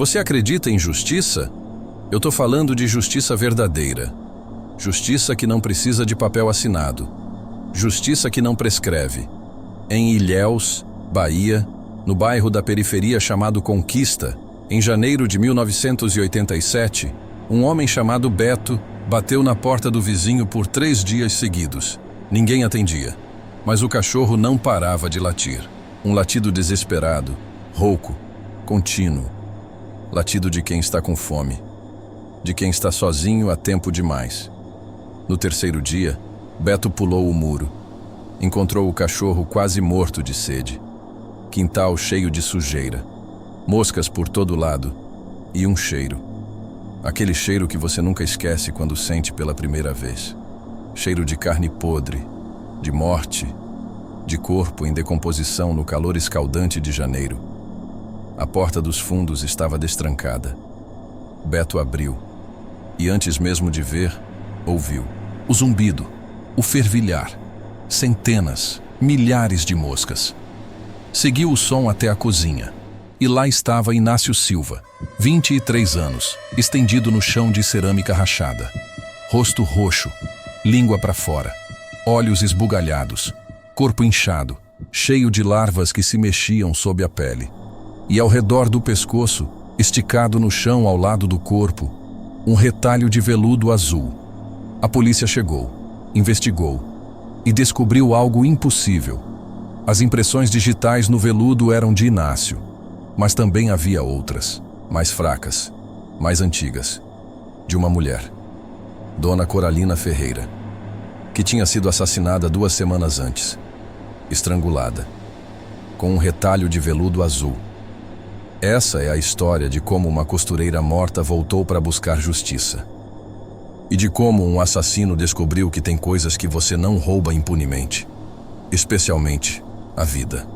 Você acredita em justiça? Eu tô falando de justiça verdadeira. Justiça que não precisa de papel assinado. Justiça que não prescreve. Em Ilhéus, Bahia, no bairro da periferia chamado Conquista, em janeiro de 1987, um homem chamado Beto bateu na porta do vizinho por 3 dias seguidos. Ninguém atendia, mas o cachorro não parava de latir. Um latido desesperado, rouco, contínuo. Latido de quem está com fome, de quem está sozinho há tempo demais. No 3º dia, Beto pulou o muro. Encontrou o cachorro quase morto de sede. Quintal cheio de sujeira, moscas por todo lado e um cheiro. Aquele cheiro que você nunca esquece quando sente pela primeira vez. Cheiro de carne podre, de morte, de corpo em decomposição no calor escaldante de janeiro. A porta dos fundos estava destrancada. Beto abriu e, antes mesmo de ver, ouviu o zumbido, o fervilhar, centenas, milhares de moscas. Seguiu o som até a cozinha e lá estava Inácio Silva, 23 anos, estendido no chão de cerâmica rachada. Rosto roxo, língua para fora, olhos esbugalhados, corpo inchado, cheio de larvas que se mexiam sob a pele. E ao redor do pescoço, esticado no chão ao lado do corpo, um retalho de veludo azul. A polícia chegou, investigou e descobriu algo impossível. As impressões digitais no veludo eram de Inácio, mas também havia outras, mais fracas, mais antigas, de uma mulher, Dona Coralina Ferreira, que tinha sido assassinada 2 semanas antes, estrangulada, com um retalho de veludo azul. Essa é a história de como uma costureira morta voltou para buscar justiça. E de como um assassino descobriu que tem coisas que você não rouba impunemente, especialmente a vida.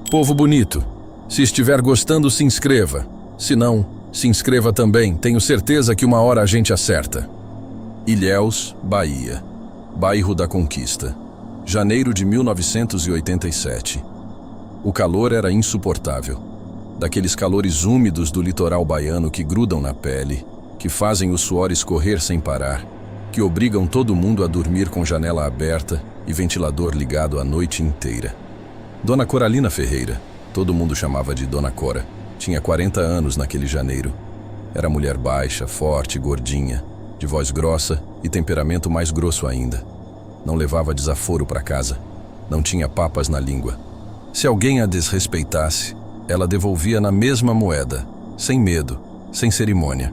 Povo bonito, se estiver gostando, se inscreva. Se não, se inscreva também, tenho certeza que uma hora a gente acerta. Ilhéus, Bahia, bairro da Conquista, janeiro de 1987. O calor era insuportável. Daqueles calores úmidos do litoral baiano que grudam na pele, que fazem o suor escorrer sem parar, que obrigam todo mundo a dormir com janela aberta e ventilador ligado a noite inteira. Dona Coralina Ferreira, todo mundo chamava de Dona Cora, tinha 40 anos naquele janeiro. Era mulher baixa, forte, gordinha, de voz grossa e temperamento mais grosso ainda. Não levava desaforo para casa, não tinha papas na língua. Se alguém a desrespeitasse, ela devolvia na mesma moeda, sem medo, sem cerimônia.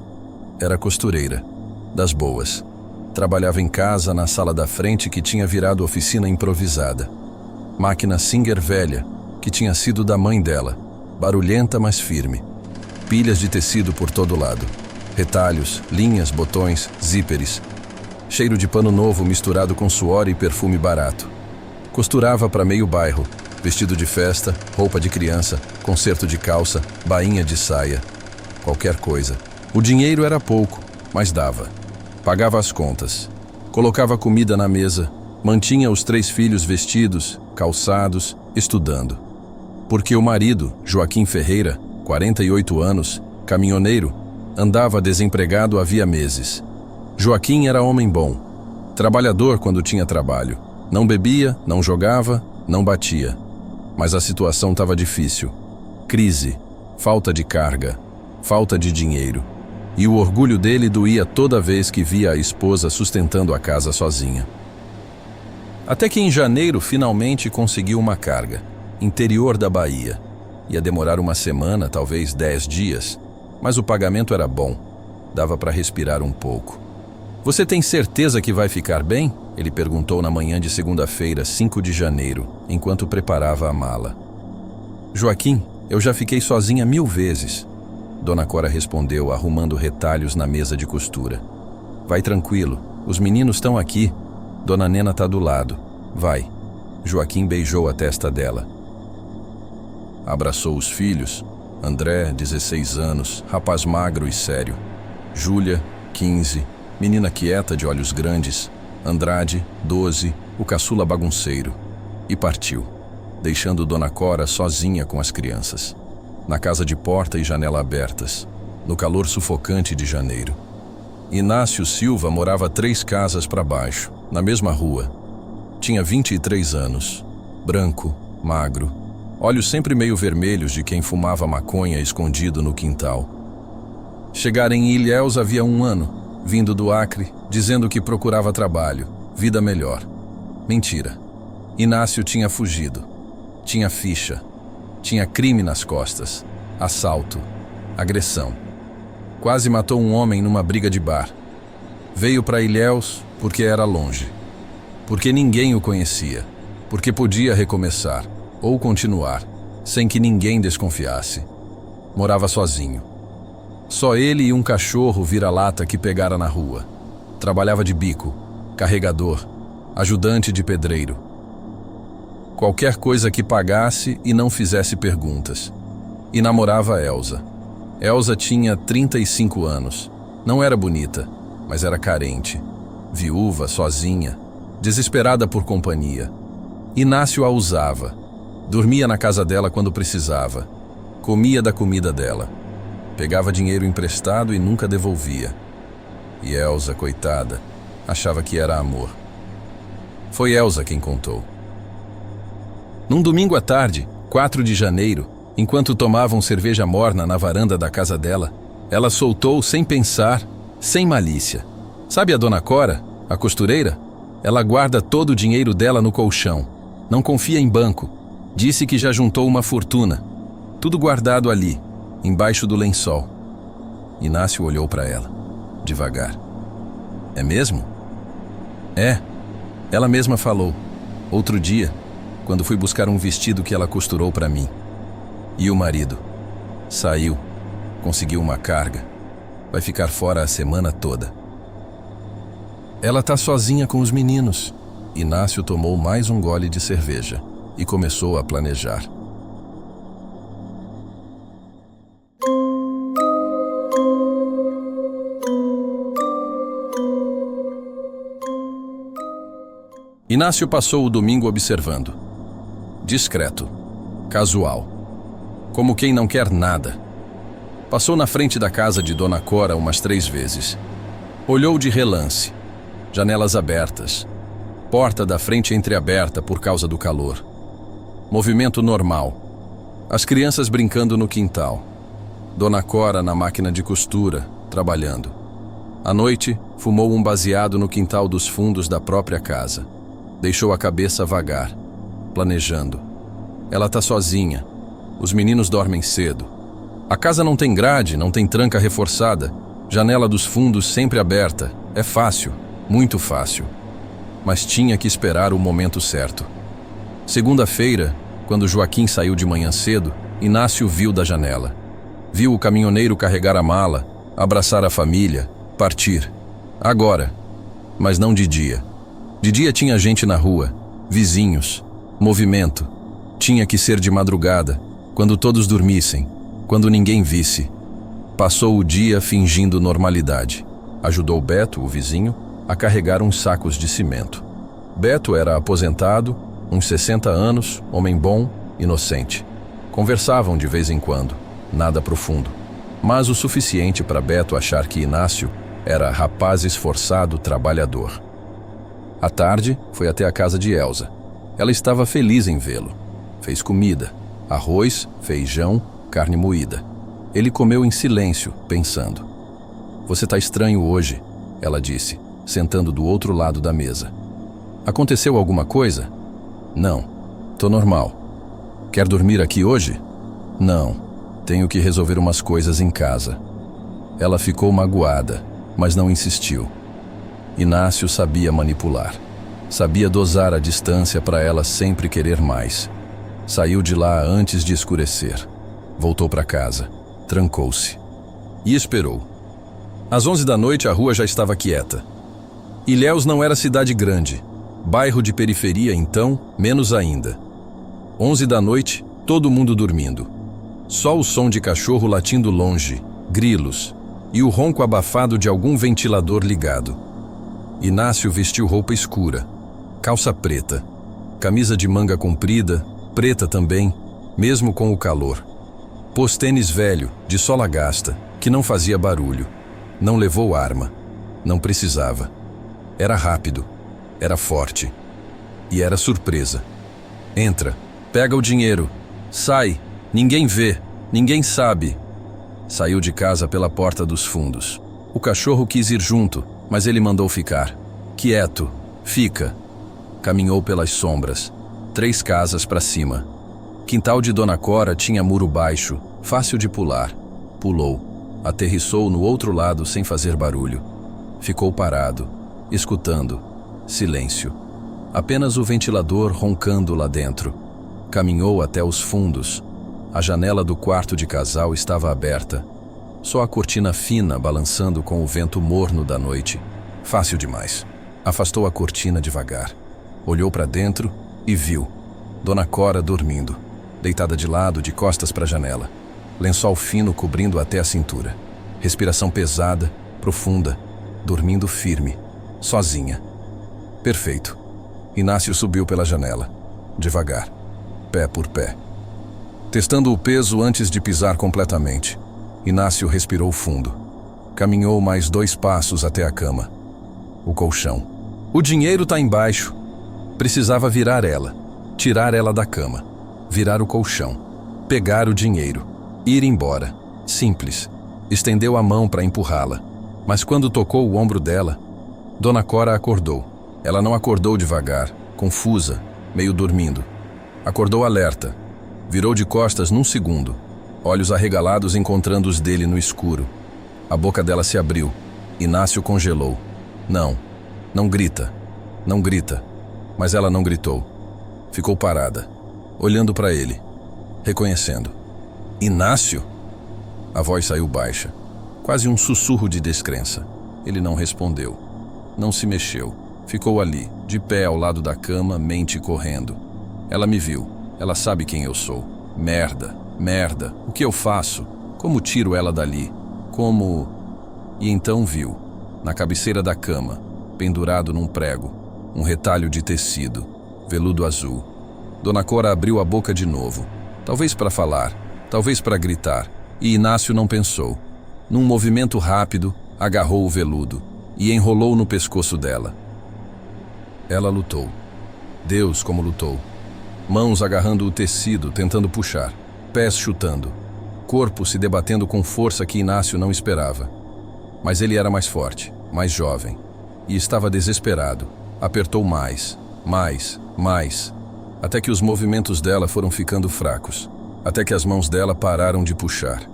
Era costureira, das boas. Trabalhava em casa, na sala da frente que tinha virado oficina improvisada. Máquina Singer velha, que tinha sido da mãe dela, barulhenta mas firme. Pilhas de tecido por todo lado. Retalhos, linhas, botões, zíperes. Cheiro de pano novo misturado com suor e perfume barato. Costurava para meio bairro. Vestido de festa, roupa de criança, concerto de calça, bainha de saia. Qualquer coisa. O dinheiro era pouco, mas dava. Pagava as contas. Colocava comida na mesa. Mantinha os 3 filhos vestidos, calçados, estudando. Porque o marido, Joaquim Ferreira, 48 anos, caminhoneiro, andava desempregado havia meses. Joaquim era homem bom. Trabalhador quando tinha trabalho. Não bebia, não jogava, não batia. Mas a situação estava difícil. Crise, falta de carga, falta de dinheiro. E o orgulho dele doía toda vez que via a esposa sustentando a casa sozinha. Até que em janeiro finalmente conseguiu uma carga, interior da Bahia. Ia demorar uma semana, talvez 10 dias, mas o pagamento era bom. Dava para respirar um pouco. Você tem certeza que vai ficar bem? Ele perguntou na manhã de segunda-feira, 5 de janeiro, enquanto preparava a mala. Joaquim, eu já fiquei sozinha 1000 vezes. Dona Cora respondeu, arrumando retalhos na mesa de costura. Vai tranquilo, os meninos estão aqui. Dona Nena está do lado. Vai. Joaquim beijou a testa dela. Abraçou os filhos. André, 16 anos, rapaz magro e sério. Júlia, 15, menina quieta de olhos grandes. Andrade, 12, o caçula bagunceiro. E partiu, deixando Dona Cora sozinha com as crianças. Na casa de porta e janela abertas, no calor sufocante de janeiro. Inácio Silva morava 3 casas para baixo, na mesma rua. Tinha 23 anos, branco, magro, olhos sempre meio vermelhos de quem fumava maconha escondido no quintal. Chegara em Ilhéus havia 1 ano, vindo do Acre, dizendo que procurava trabalho, vida melhor. Mentira. Inácio tinha fugido. Tinha ficha. Tinha crime nas costas. Assalto. Agressão. Quase matou um homem numa briga de bar. Veio para Ilhéus porque era longe. Porque ninguém o conhecia. Porque podia recomeçar, ou continuar, sem que ninguém desconfiasse. Morava sozinho. Só ele e um cachorro vira-lata que pegara na rua. Trabalhava de bico, carregador, ajudante de pedreiro. Qualquer coisa que pagasse e não fizesse perguntas. E namorava Elza. Elza tinha 35 anos. Não era bonita, mas era carente. Viúva, sozinha, desesperada por companhia. Inácio a usava. Dormia na casa dela quando precisava. Comia da comida dela. Pegava dinheiro emprestado e nunca devolvia. E Elza, coitada, achava que era amor. Foi Elza quem contou. Num domingo à tarde, 4 de janeiro, enquanto tomavam cerveja morna na varanda da casa dela, ela soltou sem pensar, sem malícia. Sabe a dona Cora, a costureira? Ela guarda todo o dinheiro dela no colchão. Não confia em banco. Disse que já juntou uma fortuna. Tudo guardado ali, embaixo do lençol. Inácio olhou para ela, devagar. É mesmo? É. Ela mesma falou. Outro dia, quando fui buscar um vestido que ela costurou para mim. E o marido? Saiu. Conseguiu uma carga. Vai ficar fora a semana toda. Ela tá sozinha com os meninos. Inácio tomou mais um gole de cerveja e começou a planejar. Inácio passou o domingo observando. Discreto. Casual. Como quem não quer nada. Passou na frente da casa de Dona Cora umas 3 vezes. Olhou de relance. Janelas abertas. Porta da frente entreaberta por causa do calor. Movimento normal. As crianças brincando no quintal. Dona Cora na máquina de costura, trabalhando. À noite, fumou um baseado no quintal dos fundos da própria casa. Deixou a cabeça vagar, planejando. Ela tá sozinha. Os meninos dormem cedo. A casa não tem grade, não tem tranca reforçada. Janela dos fundos sempre aberta. É fácil, muito fácil. Mas tinha que esperar o momento certo. Segunda-feira, quando Joaquim saiu de manhã cedo, Inácio viu da janela. Viu o caminhoneiro carregar a mala, abraçar a família, partir. Agora, mas não de dia. De dia tinha gente na rua, vizinhos, movimento. Tinha que ser de madrugada, quando todos dormissem, quando ninguém visse. Passou o dia fingindo normalidade. Ajudou Beto, o vizinho, a carregar uns sacos de cimento. Beto era aposentado, uns 60 anos, homem bom, inocente. Conversavam de vez em quando, nada profundo, mas o suficiente para Beto achar que Inácio era rapaz esforçado, trabalhador. À tarde, foi até a casa de Elza. Ela estava feliz em vê-lo. Fez comida, arroz, feijão, carne moída. Ele comeu em silêncio, pensando. Você tá estranho hoje, ela disse, sentando do outro lado da mesa. Aconteceu alguma coisa? Não, tô normal. Quer dormir aqui hoje? Não, tenho que resolver umas coisas em casa. Ela ficou magoada, mas não insistiu. Inácio sabia manipular. Sabia dosar a distância para ela sempre querer mais. Saiu de lá antes de escurecer. Voltou para casa. Trancou-se. E esperou. Às 11 da noite a rua já estava quieta. Ilhéus não era cidade grande. Bairro de periferia, então, menos ainda. 11 da noite, todo mundo dormindo. Só o som de cachorro latindo longe, grilos, e o ronco abafado de algum ventilador ligado. Inácio vestiu roupa escura, calça preta, camisa de manga comprida, preta também, mesmo com o calor. Pôs tênis velho, de sola gasta, que não fazia barulho, não levou arma, não precisava. Era rápido, era forte e era surpresa. Entra, pega o dinheiro, sai, ninguém vê, ninguém sabe. Saiu de casa pela porta dos fundos. O cachorro quis ir junto, mas ele mandou ficar. Quieto, fica. Caminhou pelas sombras, 3 casas para cima. Quintal de Dona Cora tinha muro baixo, fácil de pular. Pulou, aterrissou no outro lado sem fazer barulho. Ficou parado, escutando. Silêncio. Apenas o ventilador roncando lá dentro. Caminhou até os fundos. A janela do quarto de casal estava aberta. Só a cortina fina balançando com o vento morno da noite. Fácil demais. Afastou a cortina devagar. Olhou para dentro e viu Dona Cora dormindo, deitada de lado, de costas para a janela. Lençol fino cobrindo até a cintura. Respiração pesada, profunda, dormindo firme, sozinha. Perfeito. Inácio subiu pela janela, devagar, pé por pé. Testando o peso antes de pisar completamente, Inácio respirou fundo. Caminhou mais 2 passos até a cama. O colchão. O dinheiro tá embaixo. Precisava virar ela, tirar ela da cama, virar o colchão, pegar o dinheiro, ir embora. Simples. Estendeu a mão para empurrá-la, mas quando tocou o ombro dela, Dona Cora acordou. Ela não acordou devagar, confusa, meio dormindo. Acordou alerta. Virou de costas num segundo, olhos arregalados encontrando os dele no escuro. A boca dela se abriu. Inácio congelou. Não, não grita, não grita. Mas ela não gritou. Ficou parada, olhando para ele, reconhecendo. Inácio? A voz saiu baixa, quase um sussurro de descrença. Ele não respondeu. Não se mexeu. Ficou ali, de pé ao lado da cama, mente correndo. Ela me viu. Ela sabe quem eu sou. Merda, merda. O que eu faço? Como tiro ela dali? Como... E então viu, na cabeceira da cama, pendurado num prego, um retalho de tecido, veludo azul. Dona Cora abriu a boca de novo, talvez para falar, talvez para gritar, e Inácio não pensou. Num movimento rápido, agarrou o veludo e enrolou no pescoço dela. Ela lutou. Deus, como lutou. Mãos agarrando o tecido, tentando puxar, pés chutando, corpo se debatendo com força que Inácio não esperava. Mas ele era mais forte, mais jovem, e estava desesperado. Apertou mais, até que os movimentos dela foram ficando fracos, até que as mãos dela pararam de puxar,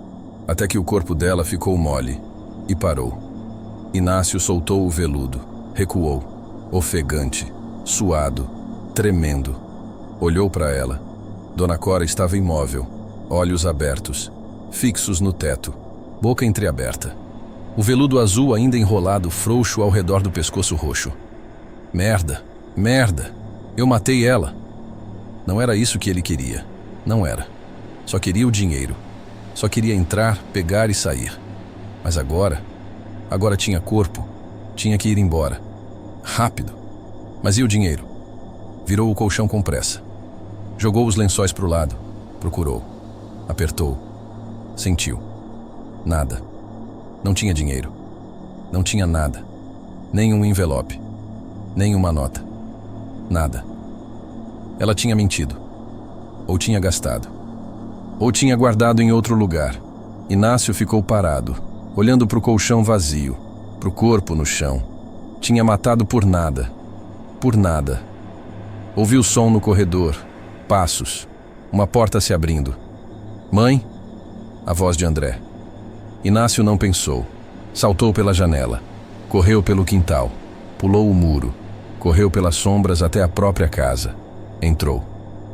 até que o corpo dela ficou mole e parou. Inácio soltou o veludo, recuou, ofegante, suado, tremendo. Olhou para ela. Dona Cora estava imóvel, olhos abertos, fixos no teto, boca entreaberta. O veludo azul ainda enrolado frouxo ao redor do pescoço roxo. Merda, merda, eu matei ela. Não era isso que ele queria, não era. Só queria o dinheiro. Só queria entrar, pegar e sair. Mas agora tinha corpo, tinha que ir embora. Rápido. Mas e o dinheiro? Virou o colchão com pressa. Jogou os lençóis para o lado, procurou, apertou, sentiu. Nada. Não tinha dinheiro. Não tinha nada. Nem um envelope. Nem uma nota. Nada. Ela tinha mentido. Ou tinha gastado. Ou tinha guardado em outro lugar. Inácio ficou parado, olhando para o colchão vazio, para o corpo no chão. Tinha matado por nada. Por nada. Ouviu som no corredor. Passos. Uma porta se abrindo. Mãe? A voz de André. Inácio não pensou. Saltou pela janela. Correu pelo quintal. Pulou o muro. Correu pelas sombras até a própria casa. Entrou.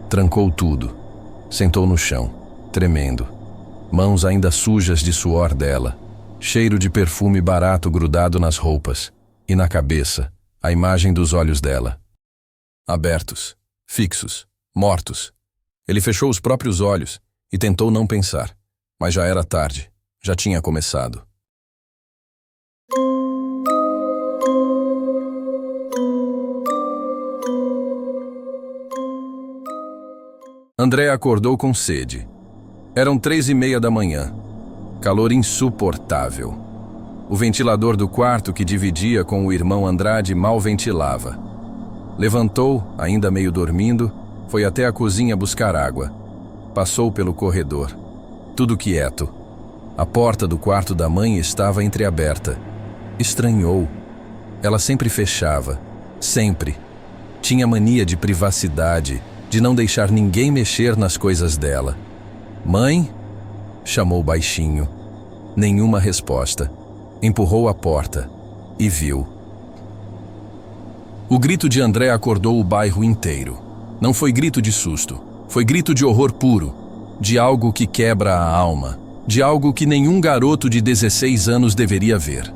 Trancou tudo. Sentou no chão, tremendo. Mãos ainda sujas de suor dela. Cheiro de perfume barato grudado nas roupas. E na cabeça, a imagem dos olhos dela. Abertos. Fixos. Mortos. Ele fechou os próprios olhos e tentou não pensar. Mas já era tarde. Já tinha começado. André acordou com sede. Eram 3:30 da manhã. Calor insuportável. O ventilador do quarto que dividia com o irmão Andrade mal ventilava. Levantou, ainda meio dormindo, foi até a cozinha buscar água. Passou pelo corredor. Tudo quieto. A porta do quarto da mãe estava entreaberta. Estranhou. Ela sempre fechava. Sempre. Tinha mania de privacidade, de não deixar ninguém mexer nas coisas dela. Mãe? Chamou baixinho. Nenhuma resposta. Empurrou a porta e viu. O grito de André acordou o bairro inteiro. Não foi grito de susto, foi grito de horror puro, de algo que quebra a alma, de algo que nenhum garoto de 16 anos deveria ver.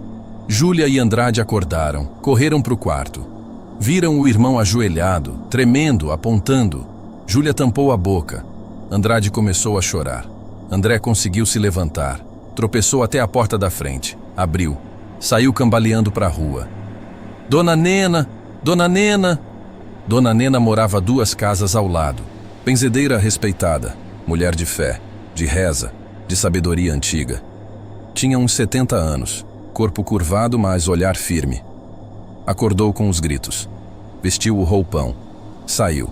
Júlia e Andrade acordaram, correram para o quarto. Viram o irmão ajoelhado, tremendo, apontando. Júlia tampou a boca. Andrade começou a chorar. André conseguiu se levantar. Tropeçou até a porta da frente. Abriu. Saiu cambaleando para a rua. Dona Nena! Dona Nena! Dona Nena morava 2 casas ao lado. Benzedeira respeitada, mulher de fé, de reza, de sabedoria antiga. Tinha uns 70 anos, corpo curvado, mas olhar firme. Acordou com os gritos. Vestiu o roupão. Saiu.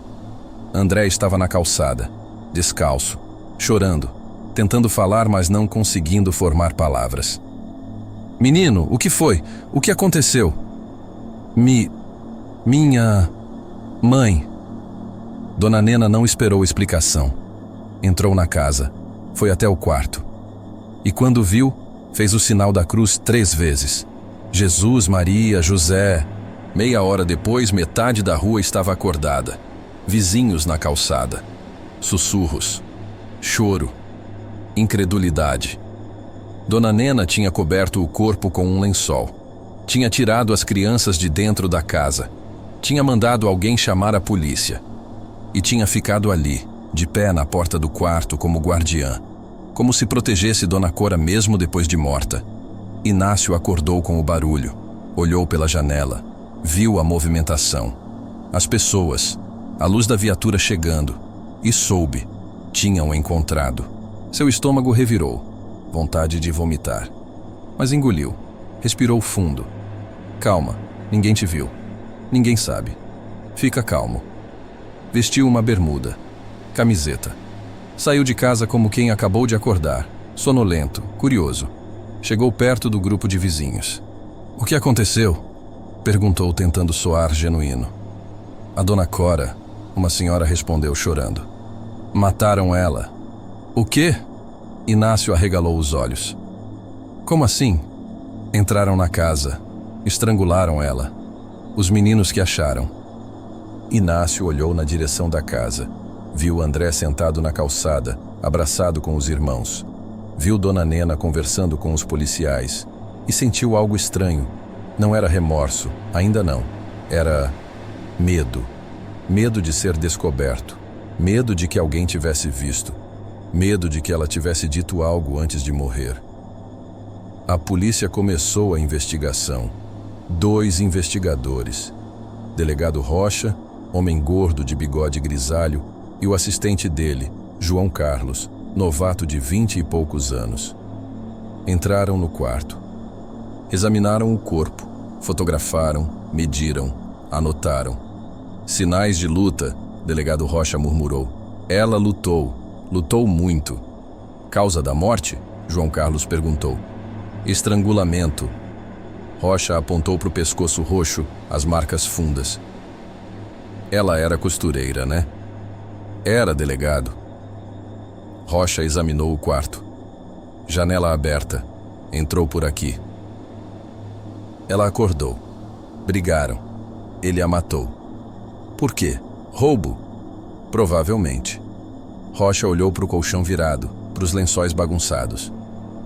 André estava na calçada, descalço, chorando, tentando falar, mas não conseguindo formar palavras. Menino, o que foi? O que aconteceu? Minha mãe. Dona Nena não esperou explicação. Entrou na casa, foi até o quarto. E quando viu, fez o sinal da cruz 3 vezes. Jesus, Maria, José. Meia hora depois, metade da rua estava acordada. Vizinhos na calçada. Sussurros. Choro. Incredulidade. Dona Nena tinha coberto o corpo com um lençol. Tinha tirado as crianças de dentro da casa. Tinha mandado alguém chamar a polícia. E tinha ficado ali, de pé na porta do quarto como guardiã, como se protegesse Dona Cora mesmo depois de morta. Inácio acordou com o barulho, olhou pela janela, viu a movimentação, as pessoas, a luz da viatura chegando, e soube, tinham encontrado. Seu estômago revirou, vontade de vomitar. Mas engoliu, respirou fundo. Calma, ninguém te viu. Ninguém sabe. Fica calmo. Vestiu uma bermuda, camiseta. Saiu de casa como quem acabou de acordar, sonolento, curioso. Chegou perto do grupo de vizinhos. O que aconteceu? Perguntou, tentando soar genuíno. A Dona Cora, uma senhora respondeu chorando. Mataram ela. O quê? Inácio arregalou os olhos. Como assim? Entraram na casa, estrangularam ela. Os meninos que acharam. Inácio olhou na direção da casa. Viu André sentado na calçada, abraçado com os irmãos. Viu Dona Nena conversando com os policiais. E sentiu algo estranho. Não era remorso, ainda não. Era medo. Medo de ser descoberto. Medo de que alguém tivesse visto. Medo de que ela tivesse dito algo antes de morrer. A polícia começou a investigação. 2 investigadores. Delegado Rocha, homem gordo de bigode grisalho, e o assistente dele, João Carlos, novato de 20 e poucos anos. Entraram no quarto. Examinaram o corpo, fotografaram, mediram, anotaram. Sinais de luta, delegado Rocha murmurou. Ela lutou muito. Causa da morte? João Carlos perguntou. Estrangulamento. Rocha apontou para o pescoço roxo, as marcas fundas. Ela era costureira, né? Era, delegado. Rocha examinou o quarto. Janela aberta. Entrou por aqui. Ela acordou. Brigaram. Ele a matou. Por quê? Roubo? Provavelmente. Rocha olhou para o colchão virado, para os lençóis bagunçados.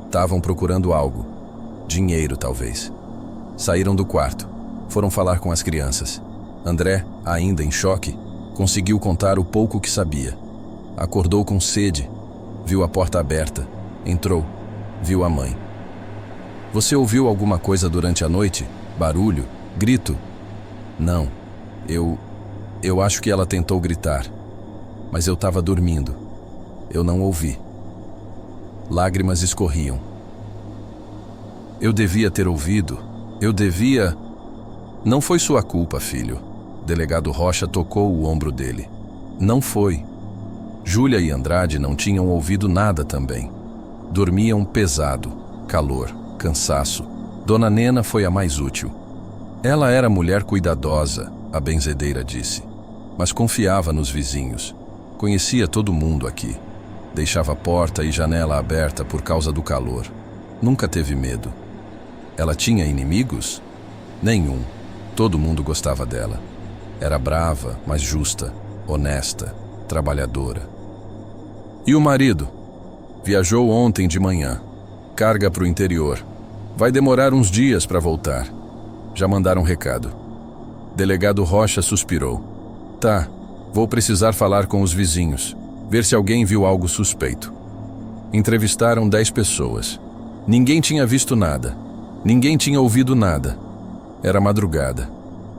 Estavam procurando algo. Dinheiro, talvez. Saíram do quarto. Foram falar com as crianças. André, ainda em choque, conseguiu contar o pouco que sabia. Acordou com sede. Viu a porta aberta. Entrou. Viu a mãe. Você ouviu alguma coisa durante a noite? Barulho? Grito? Não. Eu acho que ela tentou gritar. Mas eu estava dormindo. Eu não ouvi. Lágrimas escorriam. Eu devia ter ouvido. Eu devia... Não foi sua culpa, filho. Delegado Rocha tocou o ombro dele. Não foi. Júlia e Andrade não tinham ouvido nada também. Dormiam pesado, calor, cansaço. Dona Nena foi a mais útil. Ela era mulher cuidadosa, a benzedeira disse, mas confiava nos vizinhos. Conhecia todo mundo aqui. Deixava porta e janela aberta por causa do calor. Nunca teve medo. Ela tinha inimigos? Nenhum. Todo mundo gostava dela. Era brava, mas justa, honesta, trabalhadora. E o marido? Viajou ontem de manhã. Carga para o interior. Vai demorar uns dias para voltar. Já mandaram um recado. Delegado Rocha suspirou. Tá, vou precisar falar com os vizinhos. Ver se alguém viu algo suspeito. Entrevistaram 10 pessoas. Ninguém tinha visto nada. Ninguém tinha ouvido nada. Era madrugada.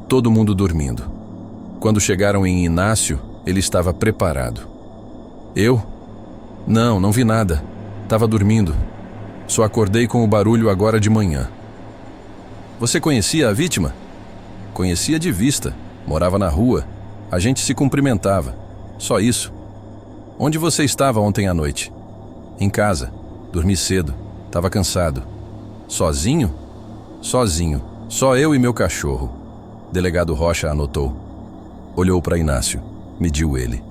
Todo mundo dormindo. Quando chegaram em Inácio, ele estava preparado. Eu? Não vi nada. Estava dormindo. Só acordei com o barulho agora de manhã. Você conhecia a vítima? Conhecia de vista. Morava na rua. A gente se cumprimentava. Só isso. Onde você estava ontem à noite? Em casa. Dormi cedo. Estava cansado. Sozinho? Sozinho. Só eu e meu cachorro. Delegado Rocha anotou. Olhou para Inácio. Mediu ele.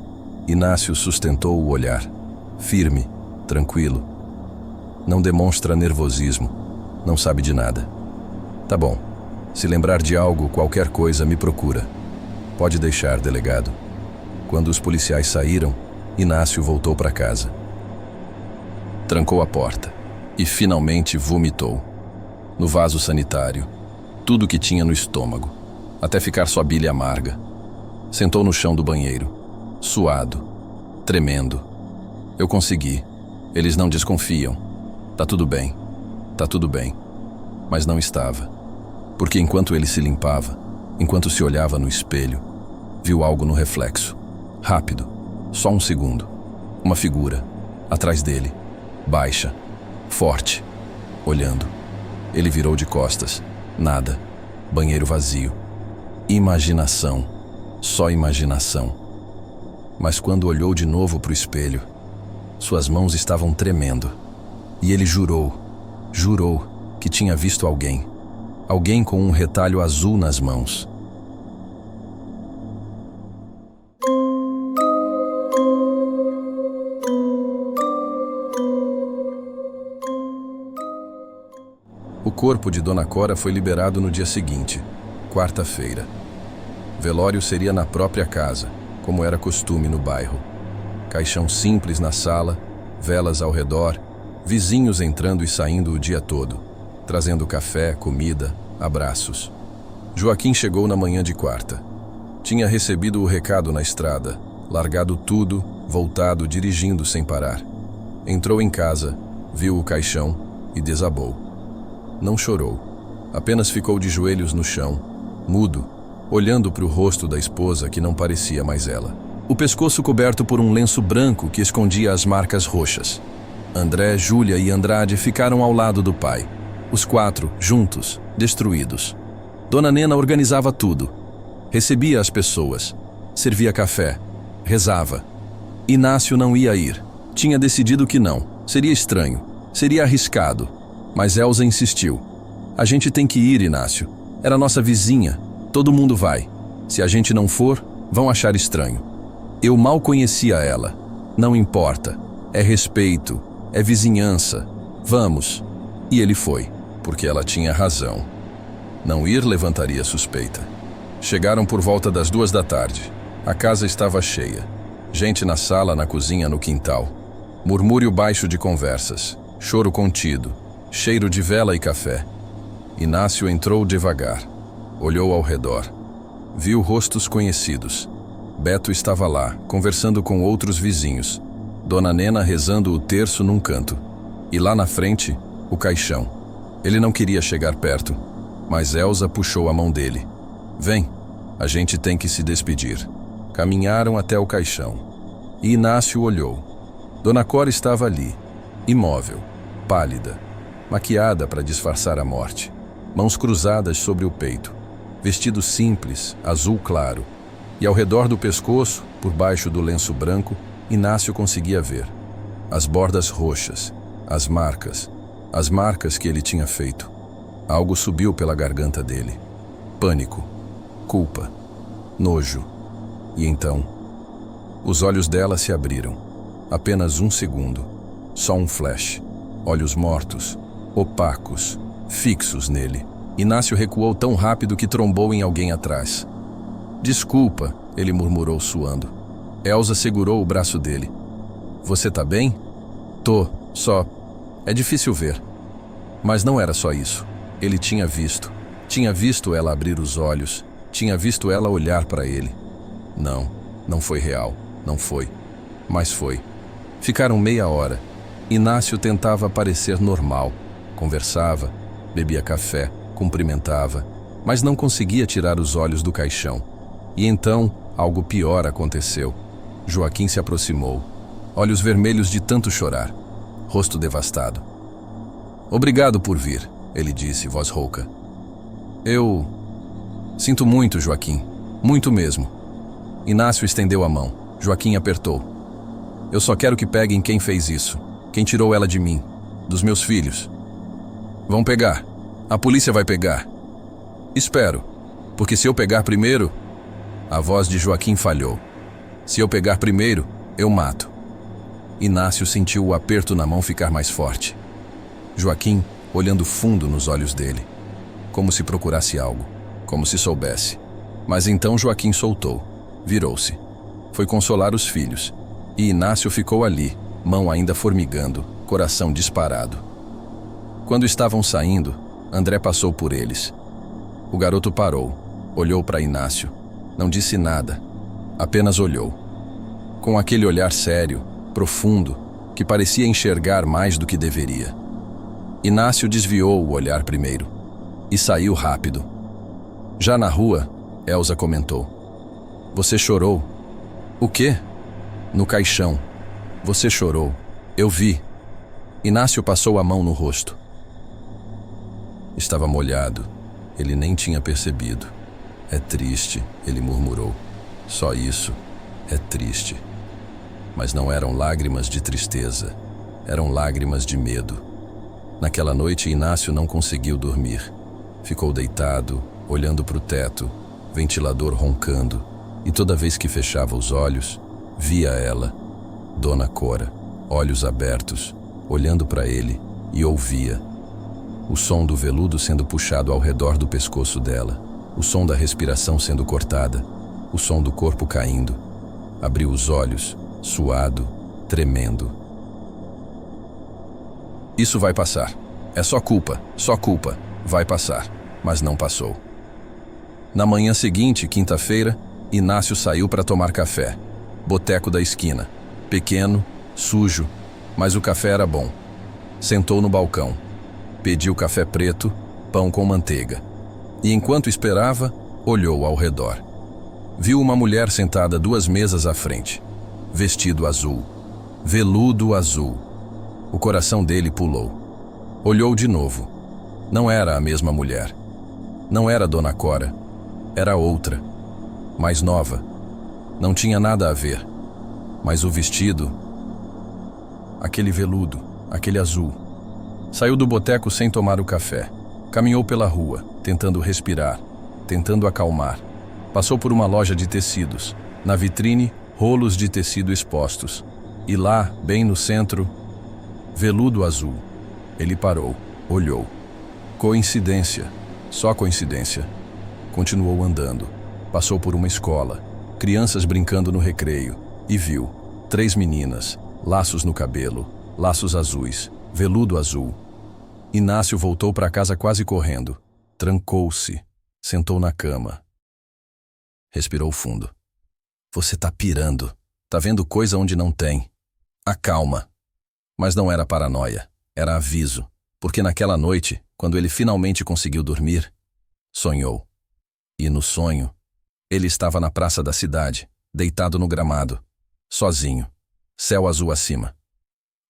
Inácio sustentou o olhar. Firme, tranquilo. Não demonstra nervosismo. Não sabe de nada. Tá bom. Se lembrar de algo, qualquer coisa, me procura. Pode deixar, delegado. Quando os policiais saíram, Inácio voltou para casa. Trancou a porta e finalmente vomitou. No vaso sanitário, tudo que tinha no estômago, até ficar sua bile amarga. Sentou no chão do banheiro, suado, tremendo. Eu consegui. Eles não desconfiam. Tá tudo bem. Tá tudo bem. Mas não estava. Porque enquanto ele se limpava, enquanto se olhava no espelho, viu algo no reflexo. Rápido. Só um segundo. Uma figura. Atrás dele. Baixa. Forte. Olhando. Ele virou de costas. Nada. Banheiro vazio. Imaginação. Só imaginação. Mas quando olhou de novo para o espelho, suas mãos estavam tremendo. E ele jurou que tinha visto alguém. Alguém com um retalho azul nas mãos. O corpo de Dona Cora foi liberado no dia seguinte, quarta-feira. Velório seria na própria casa, como era costume no bairro. Caixão simples na sala, velas ao redor, vizinhos entrando e saindo o dia todo, trazendo café, comida, abraços. Joaquim chegou na manhã de quarta. Tinha recebido o recado na estrada, largado tudo, voltado, dirigindo sem parar. Entrou em casa, viu o caixão e desabou. Não chorou, apenas ficou de joelhos no chão, mudo, olhando para o rosto da esposa que não parecia mais ela. O pescoço coberto por um lenço branco que escondia as marcas roxas. André, Júlia e Andrade ficaram ao lado do pai. Os 4, juntos, destruídos. Dona Nena organizava tudo. Recebia as pessoas. Servia café. Rezava. Inácio não ia ir. Tinha decidido que não. Seria estranho. Seria arriscado. Mas Elza insistiu. A gente tem que ir, Inácio. Era nossa vizinha. Todo mundo vai. Se a gente não for, vão achar estranho. Eu mal conhecia ela. Não importa. É respeito. É vizinhança. Vamos. E ele foi, porque ela tinha razão. Não ir levantaria suspeita. Chegaram por volta das 2 da tarde. A casa estava cheia. Gente na sala, na cozinha, no quintal. Murmúrio baixo de conversas. Choro contido. Cheiro de vela e café. Inácio entrou devagar. Olhou ao redor. Viu rostos conhecidos. Beto estava lá, conversando com outros vizinhos. Dona Nena rezando o terço num canto. E lá na frente, o caixão. Ele não queria chegar perto, mas Elza puxou a mão dele. Vem, a gente tem que se despedir. Caminharam até o caixão. E Inácio olhou. Dona Cora estava ali, imóvel, pálida. maquiada para disfarçar a morte, mãos cruzadas sobre o peito, vestido simples, azul claro, e ao redor do pescoço, por baixo do lenço branco, Inácio conseguia ver as bordas roxas, as marcas que ele tinha feito. Algo subiu pela garganta dele. Pânico, culpa, nojo. E então, os olhos dela se abriram. Apenas um segundo. Só um flash. Olhos mortos, opacos, fixos nele. Inácio recuou tão rápido que trombou em alguém atrás. Desculpa, ele murmurou suando. Elsa segurou o braço dele. Você tá bem? Tô, só. É difícil ver. Mas não era só isso. Ele tinha visto. Tinha visto ela abrir os olhos. Tinha visto ela olhar para ele. Não foi real. Não foi. Mas foi. Ficaram meia hora. Inácio tentava parecer normal. Conversava, bebia café, cumprimentava, mas não conseguia tirar os olhos do caixão. E então, algo pior aconteceu. Joaquim se aproximou. Olhos vermelhos de tanto chorar. Rosto devastado. Obrigado por vir, ele disse, voz rouca. Eu sinto muito, Joaquim. Muito mesmo. Inácio estendeu a mão. Joaquim apertou. Eu só quero que peguem quem fez isso. Quem tirou ela de mim. Dos meus filhos. Vão pegar. A polícia vai pegar. Espero. Porque se eu pegar primeiro... A voz de Joaquim falhou. Se eu pegar primeiro, eu mato. Inácio sentiu o aperto na mão ficar mais forte. Joaquim, olhando fundo nos olhos dele. Como se procurasse algo. Como se soubesse. Mas então Joaquim soltou. Virou-se. Foi consolar os filhos. E Inácio ficou ali, mão ainda formigando, coração disparado. Quando estavam saindo, André passou por eles. O garoto parou, olhou para Inácio. Não disse nada, apenas olhou. Com aquele olhar sério, profundo, que parecia enxergar mais do que deveria. Inácio desviou o olhar primeiro e saiu rápido. Já na rua, Elsa comentou. Você chorou? O quê? No caixão. Você chorou. Eu vi. Inácio passou a mão no rosto. Estava molhado. Ele nem tinha percebido. É triste, ele murmurou. Só isso. É triste. Mas não eram lágrimas de tristeza. Eram lágrimas de medo. Naquela noite, Inácio não conseguiu dormir. Ficou deitado, olhando para o teto, ventilador roncando, e toda vez que fechava os olhos, via ela, Dona Cora, olhos abertos, olhando para ele, e ouvia. O som do veludo sendo puxado ao redor do pescoço dela, o som da respiração sendo cortada, o som do corpo caindo. Abriu os olhos, suado, tremendo. Isso vai passar. É só culpa, vai passar. Mas não passou. Na manhã seguinte, quinta-feira, Inácio saiu para tomar café. Boteco da esquina. Pequeno, sujo, mas o café era bom. Sentou no balcão. Pediu café preto, pão com manteiga. E enquanto esperava, olhou ao redor. Viu uma mulher sentada 2 mesas à frente. Vestido azul. Veludo azul. O coração dele pulou. Olhou de novo. Não era a mesma mulher. Não era Dona Cora. Era outra. Mais nova. Não tinha nada a ver. Mas o vestido... Aquele veludo, aquele azul. Saiu do boteco sem tomar o café. Caminhou pela rua, tentando respirar, tentando acalmar. Passou por uma loja de tecidos. Na vitrine, rolos de tecido expostos. E lá, bem no centro, veludo azul. Ele parou, olhou. Coincidência, só coincidência. Continuou andando. Passou por uma escola, crianças brincando no recreio, e viu 3 meninas, laços no cabelo, laços azuis, veludo azul. Inácio voltou para casa quase correndo. Trancou-se, sentou na cama. Respirou fundo. Você tá pirando. Tá vendo coisa onde não tem. Acalma. Mas não era paranoia, era aviso, porque naquela noite, quando ele finalmente conseguiu dormir, sonhou. E no sonho, ele estava na praça da cidade, deitado no gramado, sozinho, céu azul acima.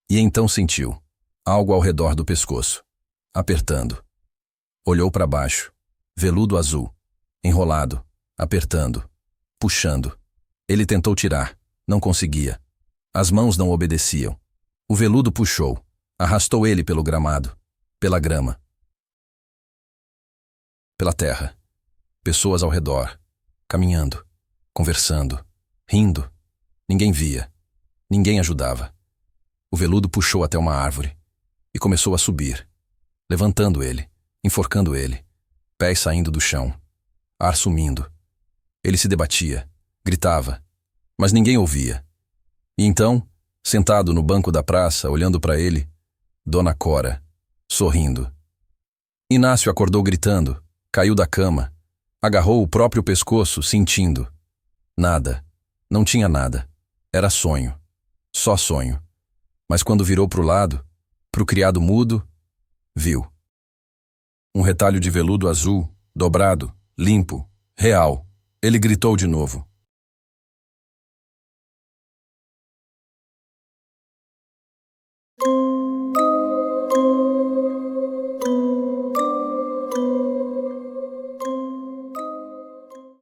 E então sentiu algo ao redor do pescoço. apertando. Olhou para baixo. Veludo azul. Enrolado. Apertando. Puxando. Ele tentou tirar. Não conseguia. As mãos não obedeciam. O veludo puxou. Arrastou ele pelo gramado. Pela grama. Pela terra. Pessoas ao redor. Caminhando. Conversando. Rindo. Ninguém via. Ninguém ajudava. O veludo puxou até uma árvore. E começou a subir. Levantando ele. Enforcando ele. Pés saindo do chão. Ar sumindo. Ele se debatia. Gritava. Mas ninguém ouvia. E então, sentado no banco da praça, olhando para ele, Dona Cora, sorrindo. Inácio acordou gritando. Caiu da cama. Agarrou o próprio pescoço, sentindo. Nada. Não tinha nada. Era sonho. Só sonho. Mas quando virou pro lado, pro criado mudo, viu. Um retalho de veludo azul, dobrado, limpo, real. Ele gritou de novo.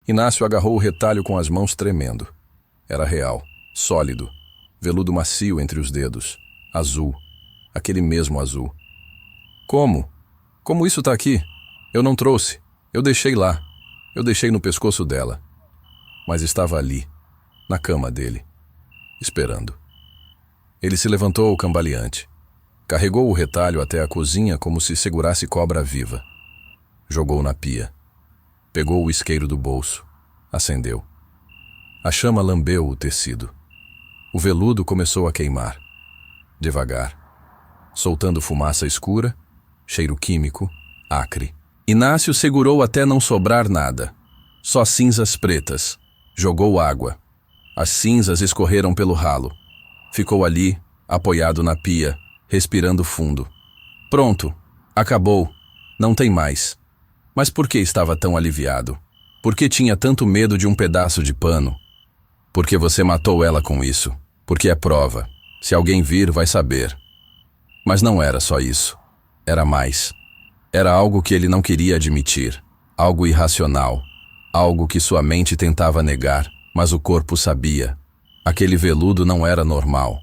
Inácio agarrou o retalho com as mãos tremendo. Era real, sólido, veludo macio entre os dedos, azul, aquele mesmo azul. Como? Como isso tá aqui? Eu não trouxe. Eu deixei lá. Eu deixei no pescoço dela. Mas estava ali, na cama dele, esperando. Ele se levantou cambaleante. Carregou o retalho até a cozinha como se segurasse cobra viva. Jogou na pia. Pegou o isqueiro do bolso. Acendeu. A chama lambeu o tecido. O veludo começou a queimar. Devagar. Soltando fumaça escura, cheiro químico, acre. Inácio segurou até não sobrar nada. Só cinzas pretas. Jogou água. As cinzas escorreram pelo ralo. Ficou ali, apoiado na pia, respirando fundo. Pronto. Acabou. Não tem mais. Mas por que estava tão aliviado? Por que tinha tanto medo de um pedaço de pano? Porque você matou ela com isso. Porque é prova. Se alguém vir, vai saber. Mas não era só isso. Era mais. Era algo que ele não queria admitir. Algo irracional. Algo que sua mente tentava negar, mas o corpo sabia. Aquele veludo não era normal.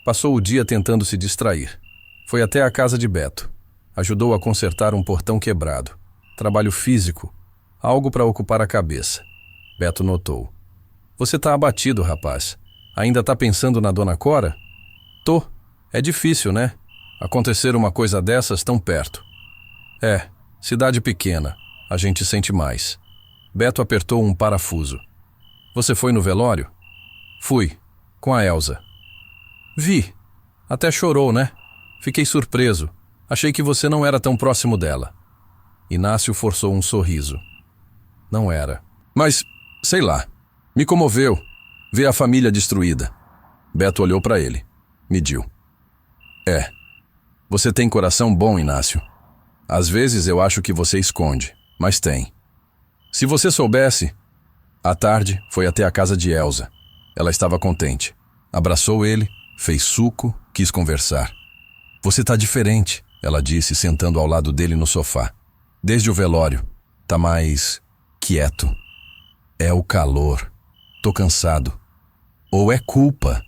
Passou o dia tentando se distrair. Foi até a casa de Beto. Ajudou a consertar um portão quebrado. Trabalho físico. Algo para ocupar a cabeça. Beto notou. Você tá abatido, rapaz. Ainda tá pensando na Dona Cora? Tô. É difícil, né? Acontecer uma coisa dessas tão perto. É, cidade pequena. A gente sente mais. Beto apertou um parafuso. Você foi no velório? Fui. Com a Elza. Vi. Até chorou, né? Fiquei surpreso. Achei que você não era tão próximo dela. Inácio forçou um sorriso. Não era. Mas, sei lá, me comoveu ver a família destruída. Beto olhou para ele. Mediu. É. Você tem coração bom, Inácio. Às vezes eu acho que você esconde, mas tem. Se você soubesse... À tarde, foi até a casa de Elza. Ela estava contente. Abraçou ele, fez suco, quis conversar. Você tá diferente, ela disse, sentando ao lado dele no sofá. Desde o velório. Tá mais... quieto. É o calor. Tô cansado. Ou é culpa?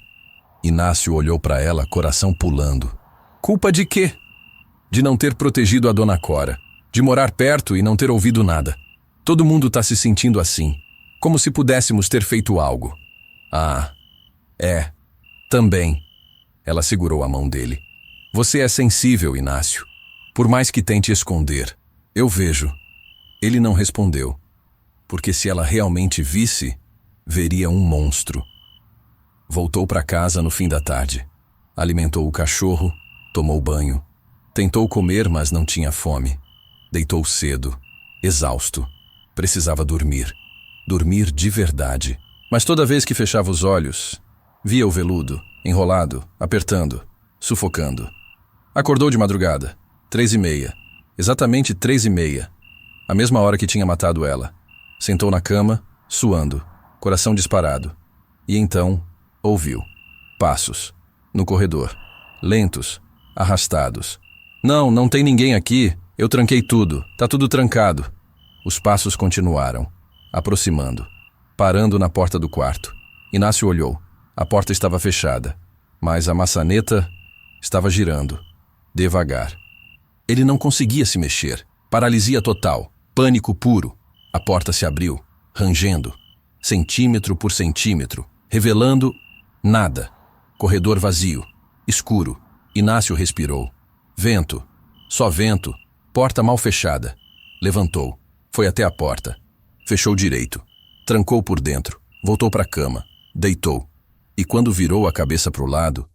Inácio olhou para ela, coração pulando. Culpa de quê? De não ter protegido a Dona Cora. De morar perto e não ter ouvido nada. Todo mundo tá se sentindo assim. Como se pudéssemos ter feito algo. Ah, é. Também. Ela segurou a mão dele. Você é sensível, Inácio. Por mais que tente esconder. Eu vejo. Ele não respondeu. Porque se ela realmente visse, veria um monstro. Voltou para casa no fim da tarde. Alimentou o cachorro, tomou banho. Tentou comer, mas não tinha fome. Deitou cedo, exausto. Precisava dormir. Dormir de verdade. Mas toda vez que fechava os olhos, via o veludo, enrolado, apertando, sufocando. Acordou de madrugada, 3h30. Exatamente 3h30. A mesma hora que tinha matado ela. Sentou na cama, suando, coração disparado. E então, ouviu. Passos. No corredor. Lentos, arrastados. Não, não tem ninguém aqui. Eu tranquei tudo. Tá tudo trancado. Os passos continuaram, aproximando, parando na porta do quarto. Inácio olhou. A porta estava fechada, mas a maçaneta estava girando, devagar. Ele não conseguia se mexer. Paralisia total, pânico puro. A porta se abriu, rangendo, centímetro por centímetro, revelando nada. Corredor vazio, escuro. Inácio respirou. Vento, só vento. Porta mal fechada. Levantou, foi até a porta. Fechou direito. Trancou por dentro. Voltou para a cama. Deitou. E quando virou a cabeça para o lado,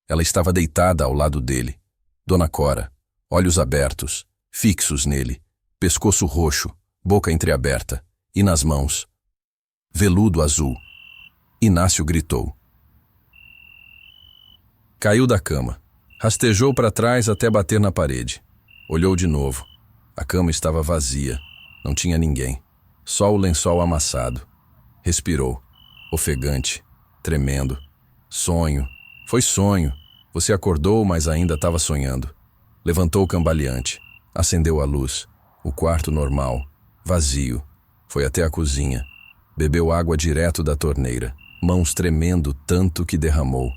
ela estava deitada ao lado dele. Dona Cora, olhos abertos, fixos nele, pescoço roxo, boca entreaberta, e nas mãos, veludo azul. Inácio gritou. Caiu da cama. Rastejou para trás até bater na parede. Olhou de novo. A cama estava vazia. Não tinha ninguém. Só o lençol amassado. Respirou. Ofegante. Tremendo. Sonho. Foi sonho. Você acordou, mas ainda estava sonhando. Levantou cambaleante. Acendeu a luz. O quarto normal. Vazio. Foi até a cozinha. Bebeu água direto da torneira. Mãos tremendo tanto que derramou.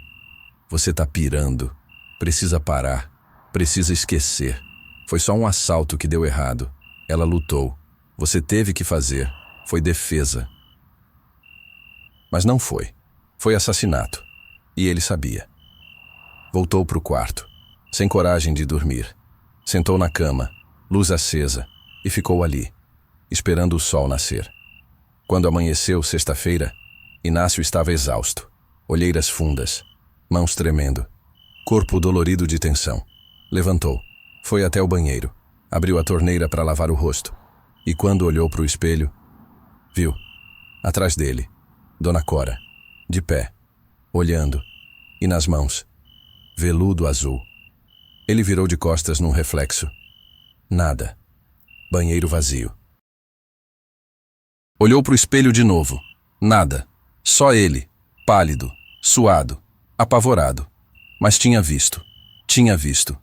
Você tá pirando. Precisa parar. Precisa esquecer. Foi só um assalto que deu errado. Ela lutou. Você teve que fazer. Foi defesa. Mas não foi. Foi assassinato. E ele sabia. Voltou pro quarto, sem coragem de dormir. Sentou na cama, luz acesa, e ficou ali, esperando o sol nascer. Quando amanheceu sexta-feira, Inácio estava exausto, olheiras fundas, mãos tremendo, corpo dolorido de tensão. Levantou, foi até o banheiro, abriu a torneira para lavar o rosto, e quando olhou para o espelho, viu, atrás dele, Dona Cora, de pé, olhando, e nas mãos, veludo azul. Ele virou de costas num reflexo. Nada. Banheiro vazio. Olhou para o espelho de novo. Nada. Só ele, pálido, suado, apavorado. Mas tinha visto. Tinha visto.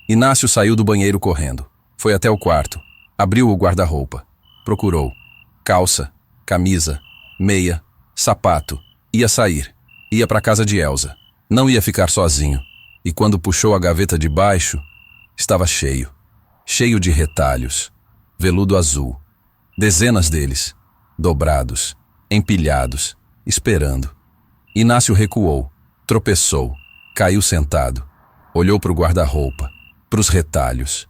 Inácio saiu do banheiro correndo. Foi até o quarto. Abriu o guarda-roupa. Procurou. Calça, camisa, meia, sapato. Ia sair. Ia para casa de Elza. Não ia ficar sozinho. E quando puxou a gaveta de baixo, estava cheio. Cheio de retalhos. Veludo azul. Dezenas deles. Dobrados. Empilhados. Esperando. Inácio recuou. Tropeçou. Caiu sentado. Olhou para o guarda-roupa. Para os retalhos.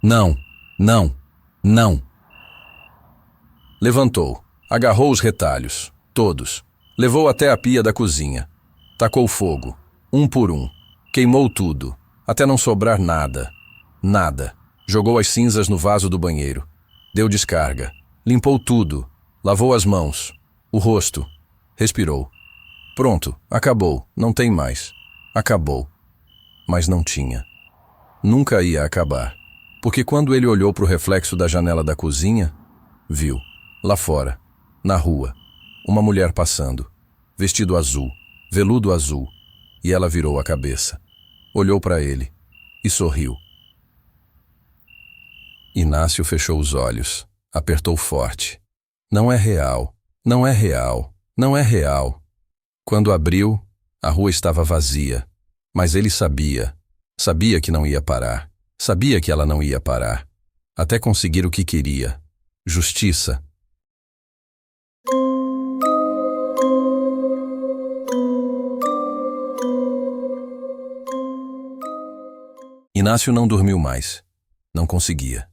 Não. Não. Não. Levantou. Agarrou os retalhos. Todos. Levou até a pia da cozinha. Tacou fogo. Um por um. Queimou tudo. Até não sobrar nada. Nada. Jogou as cinzas no vaso do banheiro. Deu descarga. Limpou tudo. Lavou as mãos. O rosto. Respirou. Pronto. Acabou. Não tem mais. Acabou. Mas não tinha. Nunca ia acabar. Porque quando ele olhou para o reflexo da janela da cozinha, viu, lá fora, na rua, uma mulher passando, vestido azul, veludo azul, e ela virou a cabeça, olhou para ele e sorriu. Inácio fechou os olhos, apertou forte. Não é real, não é real, não é real. Quando abriu, a rua estava vazia, mas ele sabia que não ia parar, sabia que ela não ia parar, até conseguir o que queria, justiça. Inácio não dormiu mais. Não conseguia.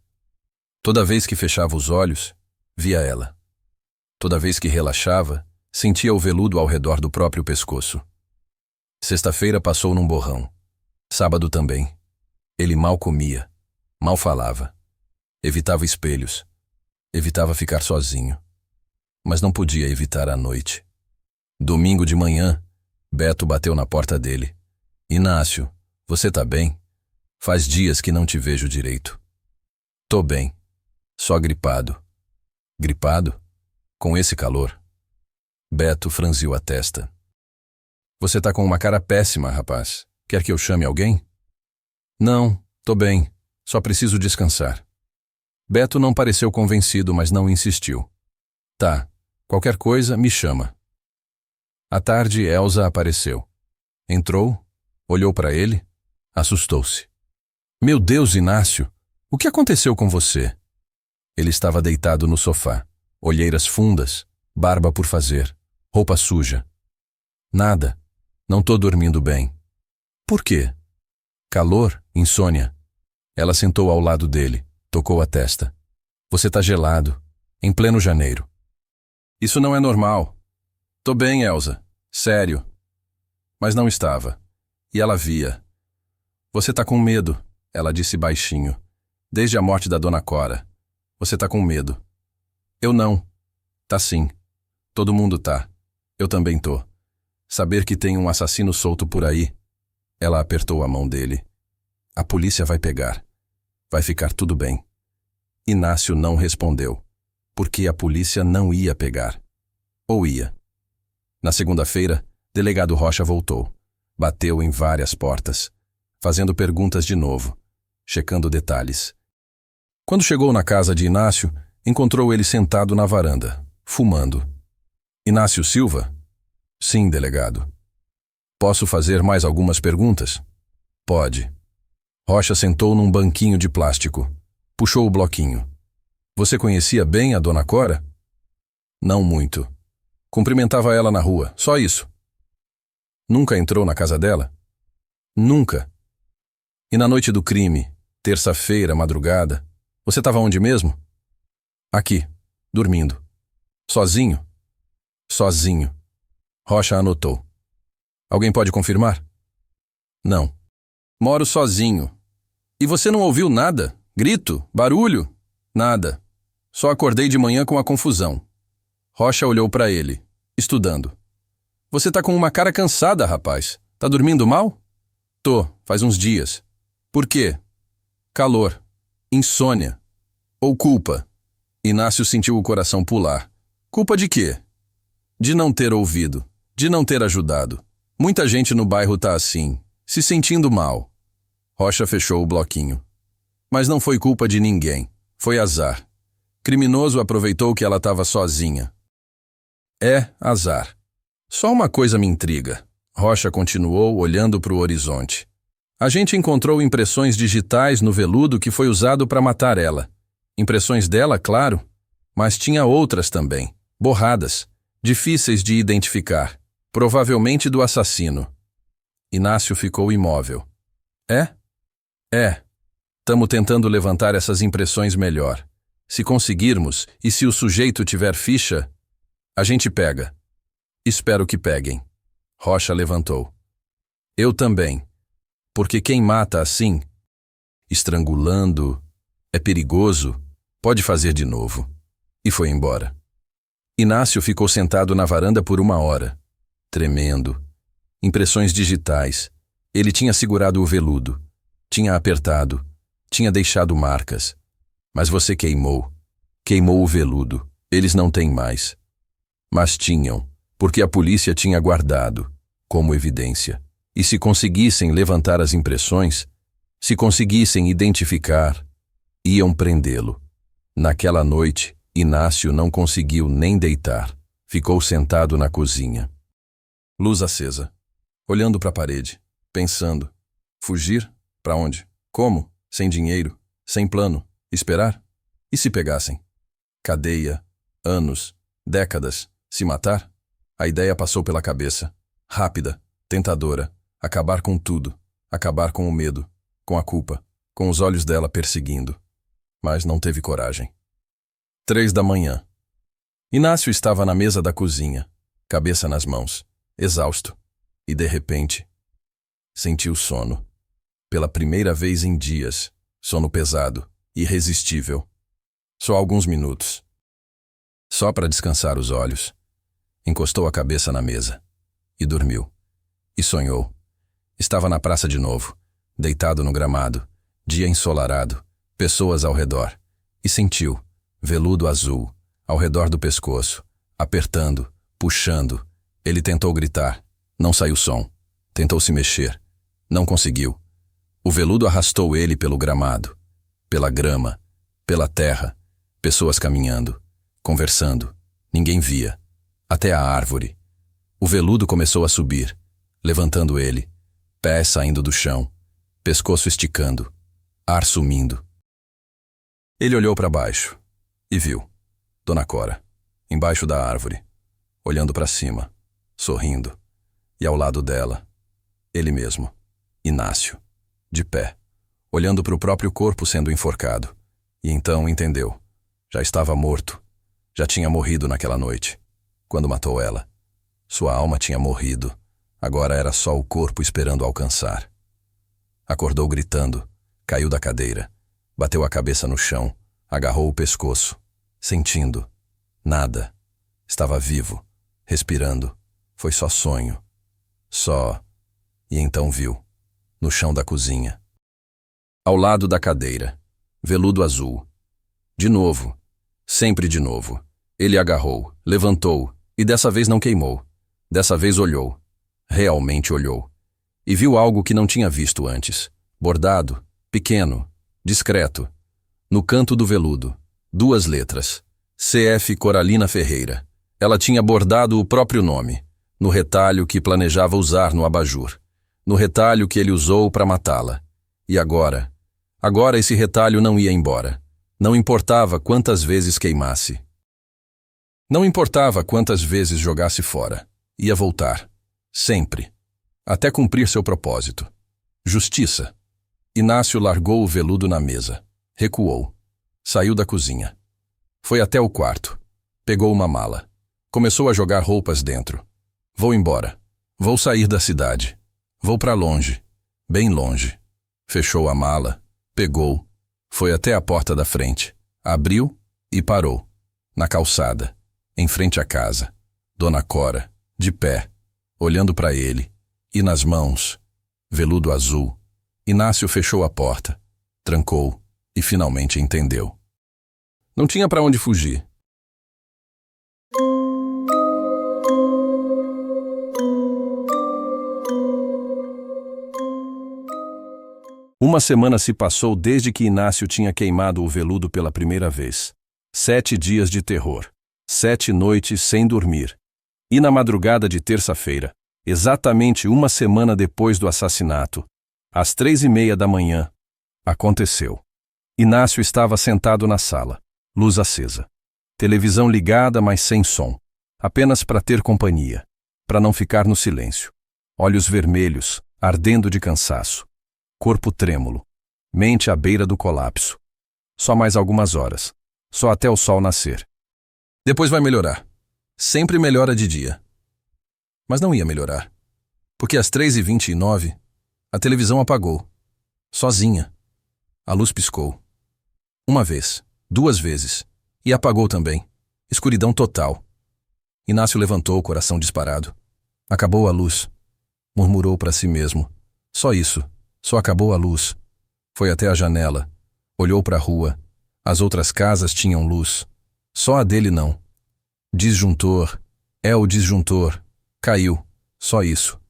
Toda vez que fechava os olhos, via ela. Toda vez que relaxava, sentia o veludo ao redor do próprio pescoço. Sexta-feira passou num borrão. Sábado também. Ele mal comia, mal falava. Evitava espelhos. Evitava ficar sozinho. Mas não podia evitar a noite. Domingo de manhã, Beto bateu na porta dele. Inácio, você tá bem? Faz dias que não te vejo direito. Tô bem. Só gripado. Gripado? Com esse calor? Beto franziu a testa. Você tá com uma cara péssima, rapaz. Quer que eu chame alguém? Não, Tô bem, só preciso descansar. Beto não pareceu convencido, mas não insistiu. Tá, qualquer coisa, me chama. À tarde, Elsa apareceu. Entrou, olhou para ele, assustou-se. Meu Deus, Inácio, o que aconteceu com você? Ele estava deitado no sofá, olheiras fundas, barba por fazer, roupa suja. Nada, não tô dormindo bem. Por quê? Calor, insônia. Ela sentou ao lado dele, tocou a testa. Você tá gelado, em pleno janeiro. Isso não é normal. Tô bem, Elsa, sério. Mas não estava. E ela via. Você tá com medo, ela disse baixinho. Desde a morte da dona Cora. Você tá com medo. Eu não. Tá sim. Todo mundo tá. Eu também tô. Saber que tem um assassino solto por aí. Ela apertou a mão dele. A polícia vai pegar. Vai ficar tudo bem. Inácio não respondeu, porque a polícia não ia pegar. Ou ia. Na segunda-feira, delegado Rocha voltou. Bateu em várias portas, fazendo perguntas de novo, checando detalhes. Quando chegou na casa de Inácio, encontrou ele sentado na varanda, fumando. Inácio Silva? Sim, delegado. Posso fazer mais algumas perguntas? Pode. Rocha sentou num banquinho de plástico. Puxou o bloquinho. Você conhecia bem a dona Cora? Não muito. Cumprimentava ela na rua, só isso. Nunca entrou na casa dela? Nunca. E na noite do crime, terça-feira, madrugada, você estava onde mesmo? Aqui, dormindo. Sozinho? Sozinho. Rocha anotou. Alguém pode confirmar? Não. Moro sozinho. E você não ouviu nada? Grito? Barulho? Nada. Só acordei de manhã com a confusão. Rocha olhou para ele, estudando. Você tá com uma cara cansada, rapaz. Tá dormindo mal? Tô, faz uns dias. Por quê? Calor. Insônia. Ou culpa? Inácio sentiu o coração pular. Culpa de quê? De não ter ouvido. De não ter ajudado. Muita gente no bairro tá assim, se sentindo mal. Rocha fechou o bloquinho. Mas não foi culpa de ninguém. Foi azar. Criminoso aproveitou que ela estava sozinha. É azar. Só uma coisa me intriga. Rocha continuou olhando para o horizonte. A gente encontrou impressões digitais no veludo que foi usado para matar ela. Impressões dela, claro, mas tinha outras também, borradas, difíceis de identificar, provavelmente do assassino. Inácio ficou imóvel. É? É. Tamo tentando levantar essas impressões melhor. Se conseguirmos, e se o sujeito tiver ficha, a gente pega. Espero que peguem. Rocha levantou. Eu também. Porque quem mata assim, estrangulando, é perigoso, pode fazer de novo. E foi embora. Inácio ficou sentado na varanda por 1 hora, tremendo. Impressões digitais. Ele tinha segurado o veludo, tinha apertado, tinha deixado marcas. Mas você queimou. Queimou o veludo. Eles não têm mais. Mas tinham, porque a polícia tinha guardado, como evidência. E se conseguissem levantar as impressões, se conseguissem identificar, iam prendê-lo. Naquela noite, Inácio não conseguiu nem deitar. Ficou sentado na cozinha. Luz acesa. Olhando para a parede, pensando. Fugir? Para onde? Como? Sem dinheiro? Sem plano? Esperar? E se pegassem? Cadeia? Anos? Décadas? Se matar? A ideia passou pela cabeça. Rápida, tentadora. Acabar com tudo. Acabar com o medo. Com a culpa. Com os olhos dela perseguindo. Mas não teve coragem. 3 da manhã. Inácio estava na mesa da cozinha, cabeça nas mãos, exausto. E de repente, sentiu sono. Pela primeira vez em dias, sono pesado, irresistível. Só alguns minutos. Só para descansar os olhos. Encostou a cabeça na mesa. E dormiu. E sonhou. Estava na praça de novo, deitado no gramado, dia ensolarado, pessoas ao redor. E sentiu, veludo azul, ao redor do pescoço, apertando, puxando. Ele tentou gritar. Não saiu som. Tentou se mexer. Não conseguiu. O veludo arrastou ele pelo gramado, pela grama, pela terra, pessoas caminhando, conversando. Ninguém via. Até a árvore. O veludo começou a subir, levantando ele, pés saindo do chão, pescoço esticando, ar sumindo. Ele olhou para baixo e viu Dona Cora, embaixo da árvore, olhando para cima, sorrindo, e ao lado dela, ele mesmo, Inácio, de pé, olhando para o próprio corpo sendo enforcado, e então entendeu. Já estava morto, já tinha morrido naquela noite, quando matou ela. Sua alma tinha morrido, agora era só o corpo esperando alcançar. Acordou gritando, caiu da cadeira, bateu a cabeça no chão, agarrou o pescoço, sentindo. Nada. Estava vivo, respirando. Foi só sonho. Só. E então viu, no chão da cozinha. Ao lado da cadeira, veludo azul. De novo, sempre de novo. Ele agarrou, levantou, e dessa vez não queimou. Dessa vez olhou. Realmente olhou. E viu algo que não tinha visto antes. Bordado, pequeno, discreto. No canto do veludo, 2 letras. C.F. Coralina Ferreira. Ela tinha bordado o próprio nome, no retalho que planejava usar no abajur, no retalho que ele usou para matá-la. E agora? Agora esse retalho não ia embora. Não importava quantas vezes queimasse. Não importava quantas vezes jogasse fora. Ia voltar. Sempre. Até cumprir seu propósito. Justiça. Inácio largou o veludo na mesa. Recuou. Saiu da cozinha. Foi até o quarto. Pegou uma mala. Começou a jogar roupas dentro. Vou embora. Vou sair da cidade. Vou para longe. Bem longe. Fechou a mala. Pegou. Foi até a porta da frente. Abriu e parou. Na calçada. Em frente à casa. Dona Cora, de pé, olhando para ele. E nas mãos, veludo azul. Inácio fechou a porta. Trancou e finalmente entendeu. Não tinha para onde fugir. Uma semana se passou desde que Inácio tinha queimado o veludo pela primeira vez. 7 dias de terror. 7 noites sem dormir. E na madrugada de terça-feira, exatamente uma semana depois do assassinato, às 3:30 da manhã, aconteceu. Inácio estava sentado na sala, luz acesa. Televisão ligada, mas sem som. Apenas para ter companhia, para não ficar no silêncio. Olhos vermelhos, ardendo de cansaço. Corpo trêmulo. Mente à beira do colapso. Só mais algumas horas. Só até o sol nascer. Depois vai melhorar. Sempre melhora de dia. Mas não ia melhorar. Porque às 3:29, a televisão apagou. Sozinha. A luz piscou. Uma vez, 2 vezes. E apagou também. Escuridão total. Inácio levantou, o coração disparado. Acabou a luz. Murmurou para si mesmo. Só isso. Só acabou a luz. Foi até a janela. Olhou para a rua. As outras casas tinham luz. Só a dele não. Disjuntor. É o disjuntor. Caiu. Só isso.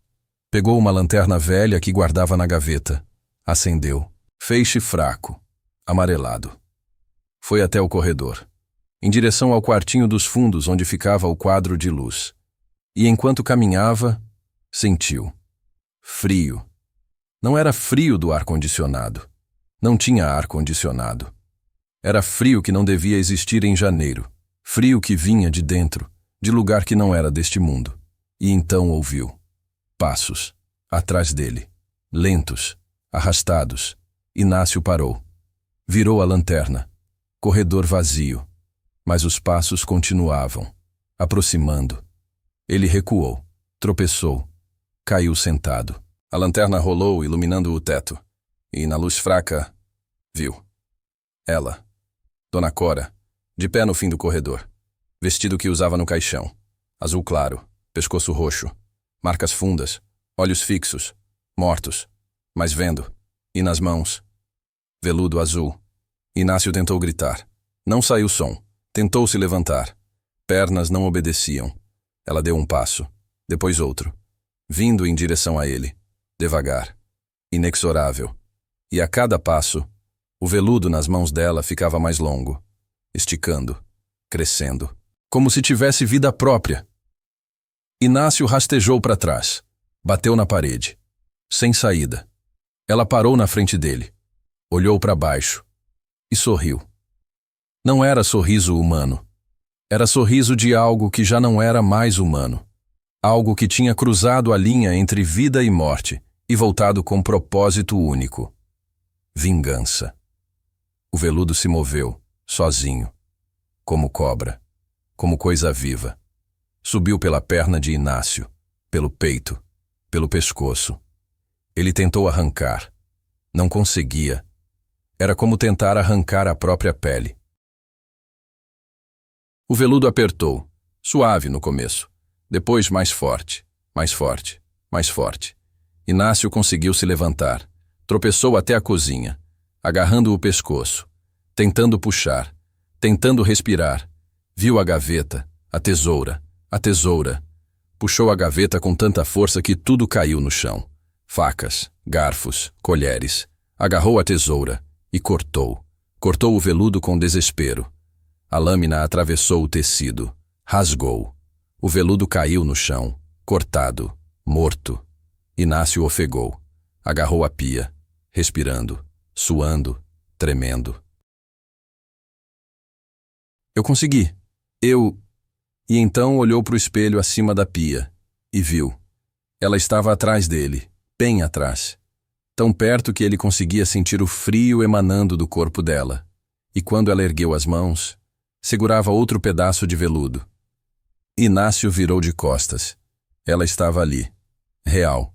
Pegou uma lanterna velha que guardava na gaveta. Acendeu. Feixe fraco. Amarelado. Foi até o corredor. Em direção ao quartinho dos fundos onde ficava o quadro de luz. E enquanto caminhava, sentiu. Frio. Não era frio do ar-condicionado. Não tinha ar-condicionado. Era frio que não devia existir em janeiro. Frio que vinha de dentro, de lugar que não era deste mundo. E então ouviu. Passos. Atrás dele. Lentos. Arrastados. Inácio parou. Virou a lanterna. Corredor vazio. Mas os passos continuavam, aproximando. Ele recuou, tropeçou, caiu sentado. A lanterna rolou, iluminando o teto. E na luz fraca, viu. Ela, Dona Cora, de pé no fim do corredor. Vestido que usava no caixão. Azul claro, pescoço roxo. Marcas fundas, olhos fixos, mortos. Mas vendo. E nas mãos. Veludo azul. Inácio tentou gritar. Não saiu som. Tentou se levantar. Pernas não obedeciam. Ela deu um passo, depois outro, vindo em direção a ele, devagar, inexorável. E a cada passo, o veludo nas mãos dela ficava mais longo, esticando, crescendo, como se tivesse vida própria. Inácio rastejou para trás, bateu na parede, sem saída. Ela parou na frente dele, olhou para baixo e sorriu. Não era sorriso humano. Era sorriso de algo que já não era mais humano. Algo que tinha cruzado a linha entre vida e morte e voltado com propósito único. Vingança. O veludo se moveu, sozinho, como cobra, como coisa viva. Subiu pela perna de Inácio, pelo peito, pelo pescoço. Ele tentou arrancar. Não conseguia. Era como tentar arrancar a própria pele. O veludo apertou, suave no começo, depois mais forte, mais forte, mais forte. Inácio conseguiu se levantar, tropeçou até a cozinha, agarrando o pescoço, tentando puxar, tentando respirar. Viu a gaveta, a tesoura, a tesoura. Puxou a gaveta com tanta força que tudo caiu no chão. Facas, garfos, colheres. Agarrou a tesoura e cortou. Cortou o veludo com desespero. A lâmina atravessou o tecido, rasgou. O veludo caiu no chão, cortado, morto. Inácio ofegou. Agarrou a pia, respirando, suando, tremendo. Eu consegui. E então olhou para o espelho acima da pia e viu. Ela estava atrás dele, bem atrás. Tão perto que ele conseguia sentir o frio emanando do corpo dela. E quando ela ergueu as mãos, segurava outro pedaço de veludo. Inácio virou de costas. Ela estava ali, real,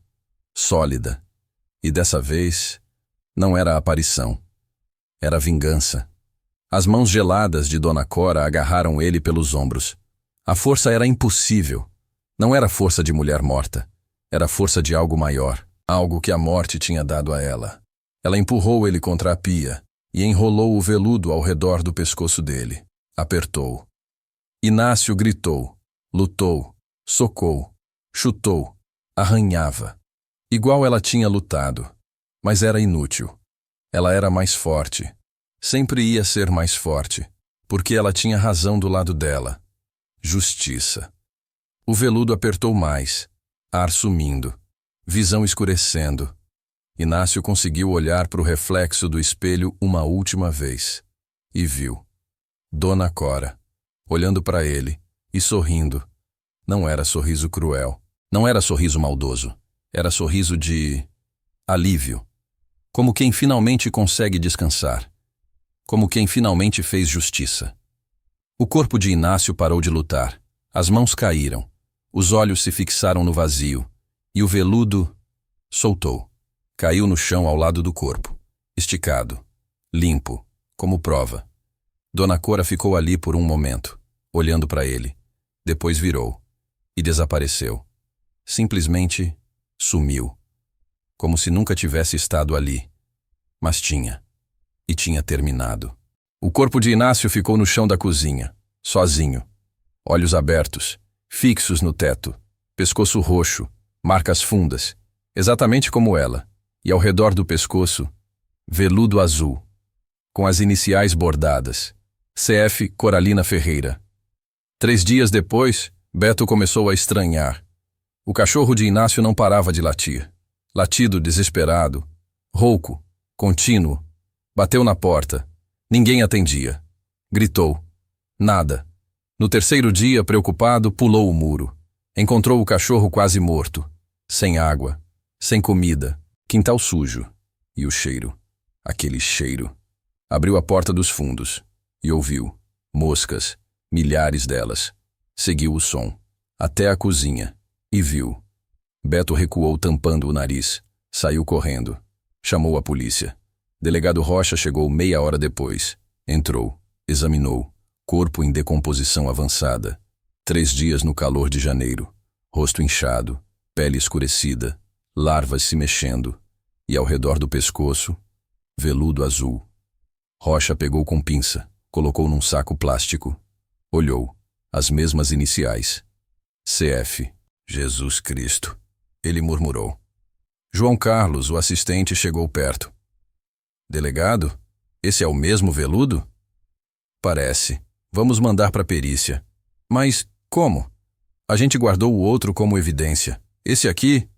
sólida. E dessa vez, não era aparição. Era vingança. As mãos geladas de Dona Cora agarraram ele pelos ombros. A força era impossível. Não era força de mulher morta. Era força de algo maior, algo que a morte tinha dado a ela. Ela empurrou ele contra a pia e enrolou o veludo ao redor do pescoço dele. Apertou. Inácio gritou, lutou, socou, chutou, arranhava. Igual ela tinha lutado, mas era inútil. Ela era mais forte. Sempre ia ser mais forte, porque ela tinha razão do lado dela. Justiça. O veludo apertou mais, ar sumindo, visão escurecendo. Inácio conseguiu olhar para o reflexo do espelho uma última vez e viu. Dona Cora, olhando para ele e sorrindo. Não era sorriso cruel, não era sorriso maldoso, era sorriso de alívio. Como quem finalmente consegue descansar. Como quem finalmente fez justiça. O corpo de Inácio parou de lutar. As mãos caíram. Os olhos se fixaram no vazio. E o veludo soltou. Caiu no chão ao lado do corpo. Esticado. Limpo. Como prova. Dona Cora ficou ali por um momento, olhando para ele. Depois virou. E desapareceu. Simplesmente sumiu. Como se nunca tivesse estado ali. Mas tinha. E tinha terminado. O corpo de Inácio ficou no chão da cozinha, sozinho. Olhos abertos, fixos no teto. Pescoço roxo, marcas fundas, exatamente como ela. E ao redor do pescoço, veludo azul, com as iniciais bordadas. CF Coralina Ferreira. 3 dias depois, Beto começou a estranhar. O cachorro de Inácio não parava de latir. Latido desesperado, rouco, contínuo. Bateu na porta. Ninguém atendia. Gritou. Nada. No 3º dia, preocupado, pulou o muro. Encontrou o cachorro quase morto. Sem água. Sem comida. Quintal sujo. E o cheiro. Aquele cheiro. Abriu a porta dos fundos. E ouviu. Moscas. Milhares delas. Seguiu o som. Até a cozinha. E viu. Beto recuou tampando o nariz. Saiu correndo. Chamou a polícia. Delegado Rocha chegou meia hora depois. Entrou. Examinou. Corpo em decomposição avançada. 3 dias no calor de janeiro. Rosto inchado. Pele escurecida. Larvas se mexendo. E ao redor do pescoço, veludo azul. Rocha pegou com pinça. Colocou num saco plástico. Olhou. As mesmas iniciais. CF. Jesus Cristo. Ele murmurou. João Carlos, o assistente, chegou perto. Delegado, esse é o mesmo veludo? Parece. Vamos mandar para a perícia. Mas como? A gente guardou o outro como evidência. Esse aqui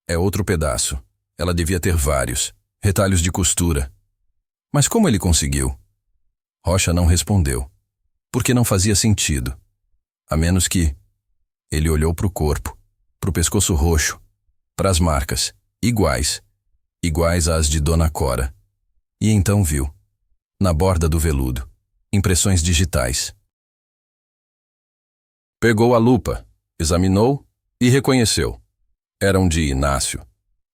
é outro pedaço. Ela devia ter vários. Retalhos de costura. Mas como ele conseguiu? Rocha não respondeu. Porque não fazia sentido. A menos que... Ele olhou para o corpo, para o pescoço roxo, para as marcas, iguais às de Dona Cora. E então viu, na borda do veludo, impressões digitais. Pegou a lupa, examinou e reconheceu. Eram de Inácio.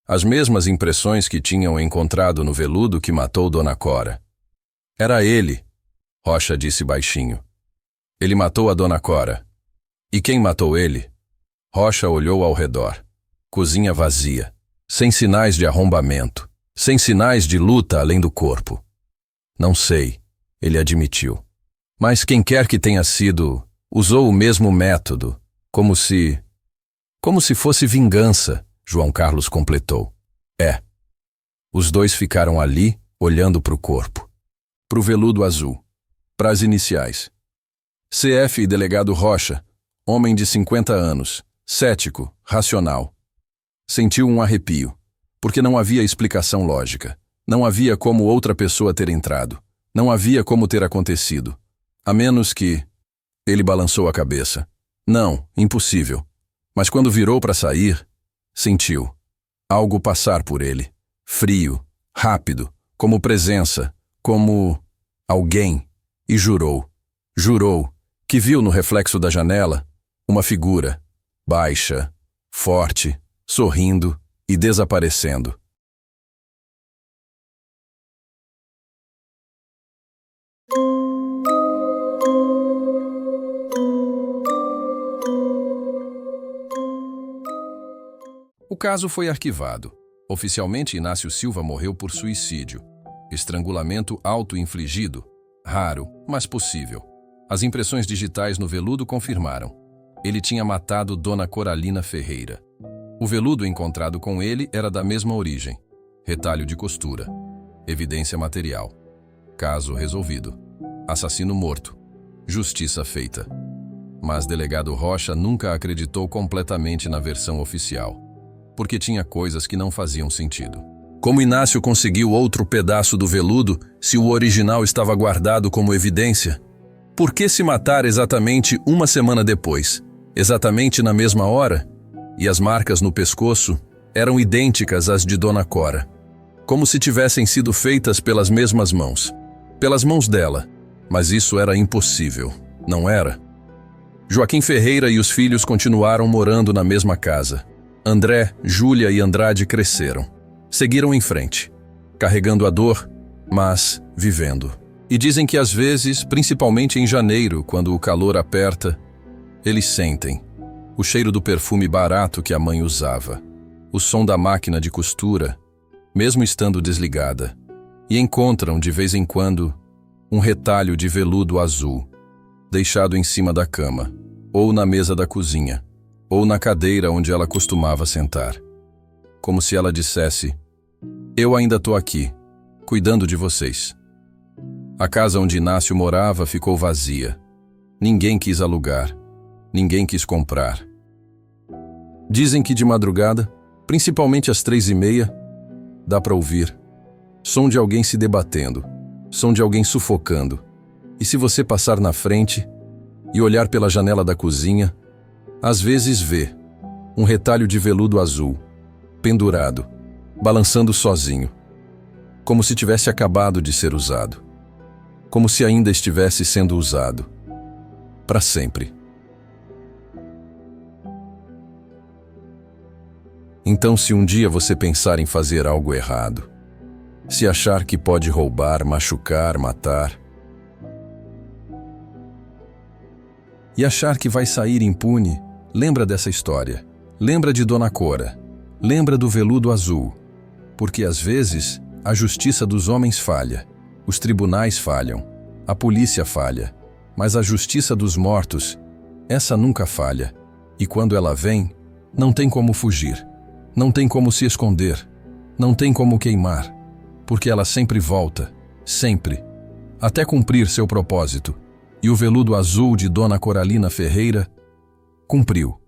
As mesmas impressões que tinham encontrado no veludo que matou Dona Cora. Era ele, Rocha disse baixinho. Ele matou a Dona Cora. E quem matou ele? Rocha olhou ao redor. Cozinha vazia, sem sinais de arrombamento, sem sinais de luta além do corpo. Não sei, ele admitiu. Mas quem quer que tenha sido, usou o mesmo método, como se fosse vingança, João Carlos completou. É. Os dois ficaram ali, olhando para o corpo. Para o veludo azul. Para as iniciais. CF e delegado Rocha, homem de 50 anos, cético, racional. Sentiu um arrepio, porque não havia explicação lógica. Não havia como outra pessoa ter entrado. Não havia como ter acontecido. A menos que... Ele balançou a cabeça. Não, impossível. Mas quando virou para sair, sentiu algo passar por ele. Frio, rápido, como presença, como alguém. E jurou que viu no reflexo da janela uma figura, baixa, forte, sorrindo e desaparecendo. O caso foi arquivado. Oficialmente, Inácio Silva morreu por suicídio. Estrangulamento auto-infligido. Raro, mas possível. As impressões digitais no veludo confirmaram. Ele tinha matado Dona Coralina Ferreira. O veludo encontrado com ele era da mesma origem. Retalho de costura. Evidência material. Caso resolvido. Assassino morto. Justiça feita. Mas delegado Rocha nunca acreditou completamente na versão oficial. Porque tinha coisas que não faziam sentido. Como Inácio conseguiu outro pedaço do veludo se o original estava guardado como evidência? Por que se matar exatamente uma semana depois? Exatamente na mesma hora? E as marcas no pescoço eram idênticas às de Dona Cora. Como se tivessem sido feitas pelas mesmas mãos. Pelas mãos dela. Mas isso era impossível, não era? Joaquim Ferreira e os filhos continuaram morando na mesma casa. André, Júlia e Andrade cresceram. Seguiram em frente, carregando a dor, mas vivendo. E dizem que às vezes, principalmente em janeiro, quando o calor aperta, eles sentem o cheiro do perfume barato que a mãe usava, o som da máquina de costura, mesmo estando desligada, e encontram, de vez em quando, um retalho de veludo azul, deixado em cima da cama, ou na mesa da cozinha, ou na cadeira onde ela costumava sentar. Como se ela dissesse: eu ainda tô aqui, cuidando de vocês. A casa onde Inácio morava ficou vazia. Ninguém quis alugar. Ninguém quis comprar. Dizem que de madrugada, principalmente às 3h30, dá para ouvir som de alguém se debatendo, som de alguém sufocando. E se você passar na frente e olhar pela janela da cozinha, às vezes vê um retalho de veludo azul, pendurado, balançando sozinho, como se tivesse acabado de ser usado, como se ainda estivesse sendo usado, para sempre. Então, se um dia você pensar em fazer algo errado, se achar que pode roubar, machucar, matar, e achar que vai sair impune, lembra dessa história. Lembra de Dona Cora. Lembra do veludo azul. Porque às vezes a justiça dos homens falha, os tribunais falham, a polícia falha, mas a justiça dos mortos, essa nunca falha. E quando ela vem, não tem como fugir, não tem como se esconder, não tem como queimar, porque ela sempre volta, sempre, até cumprir seu propósito. E o veludo azul de Dona Coralina Ferreira cumpriu.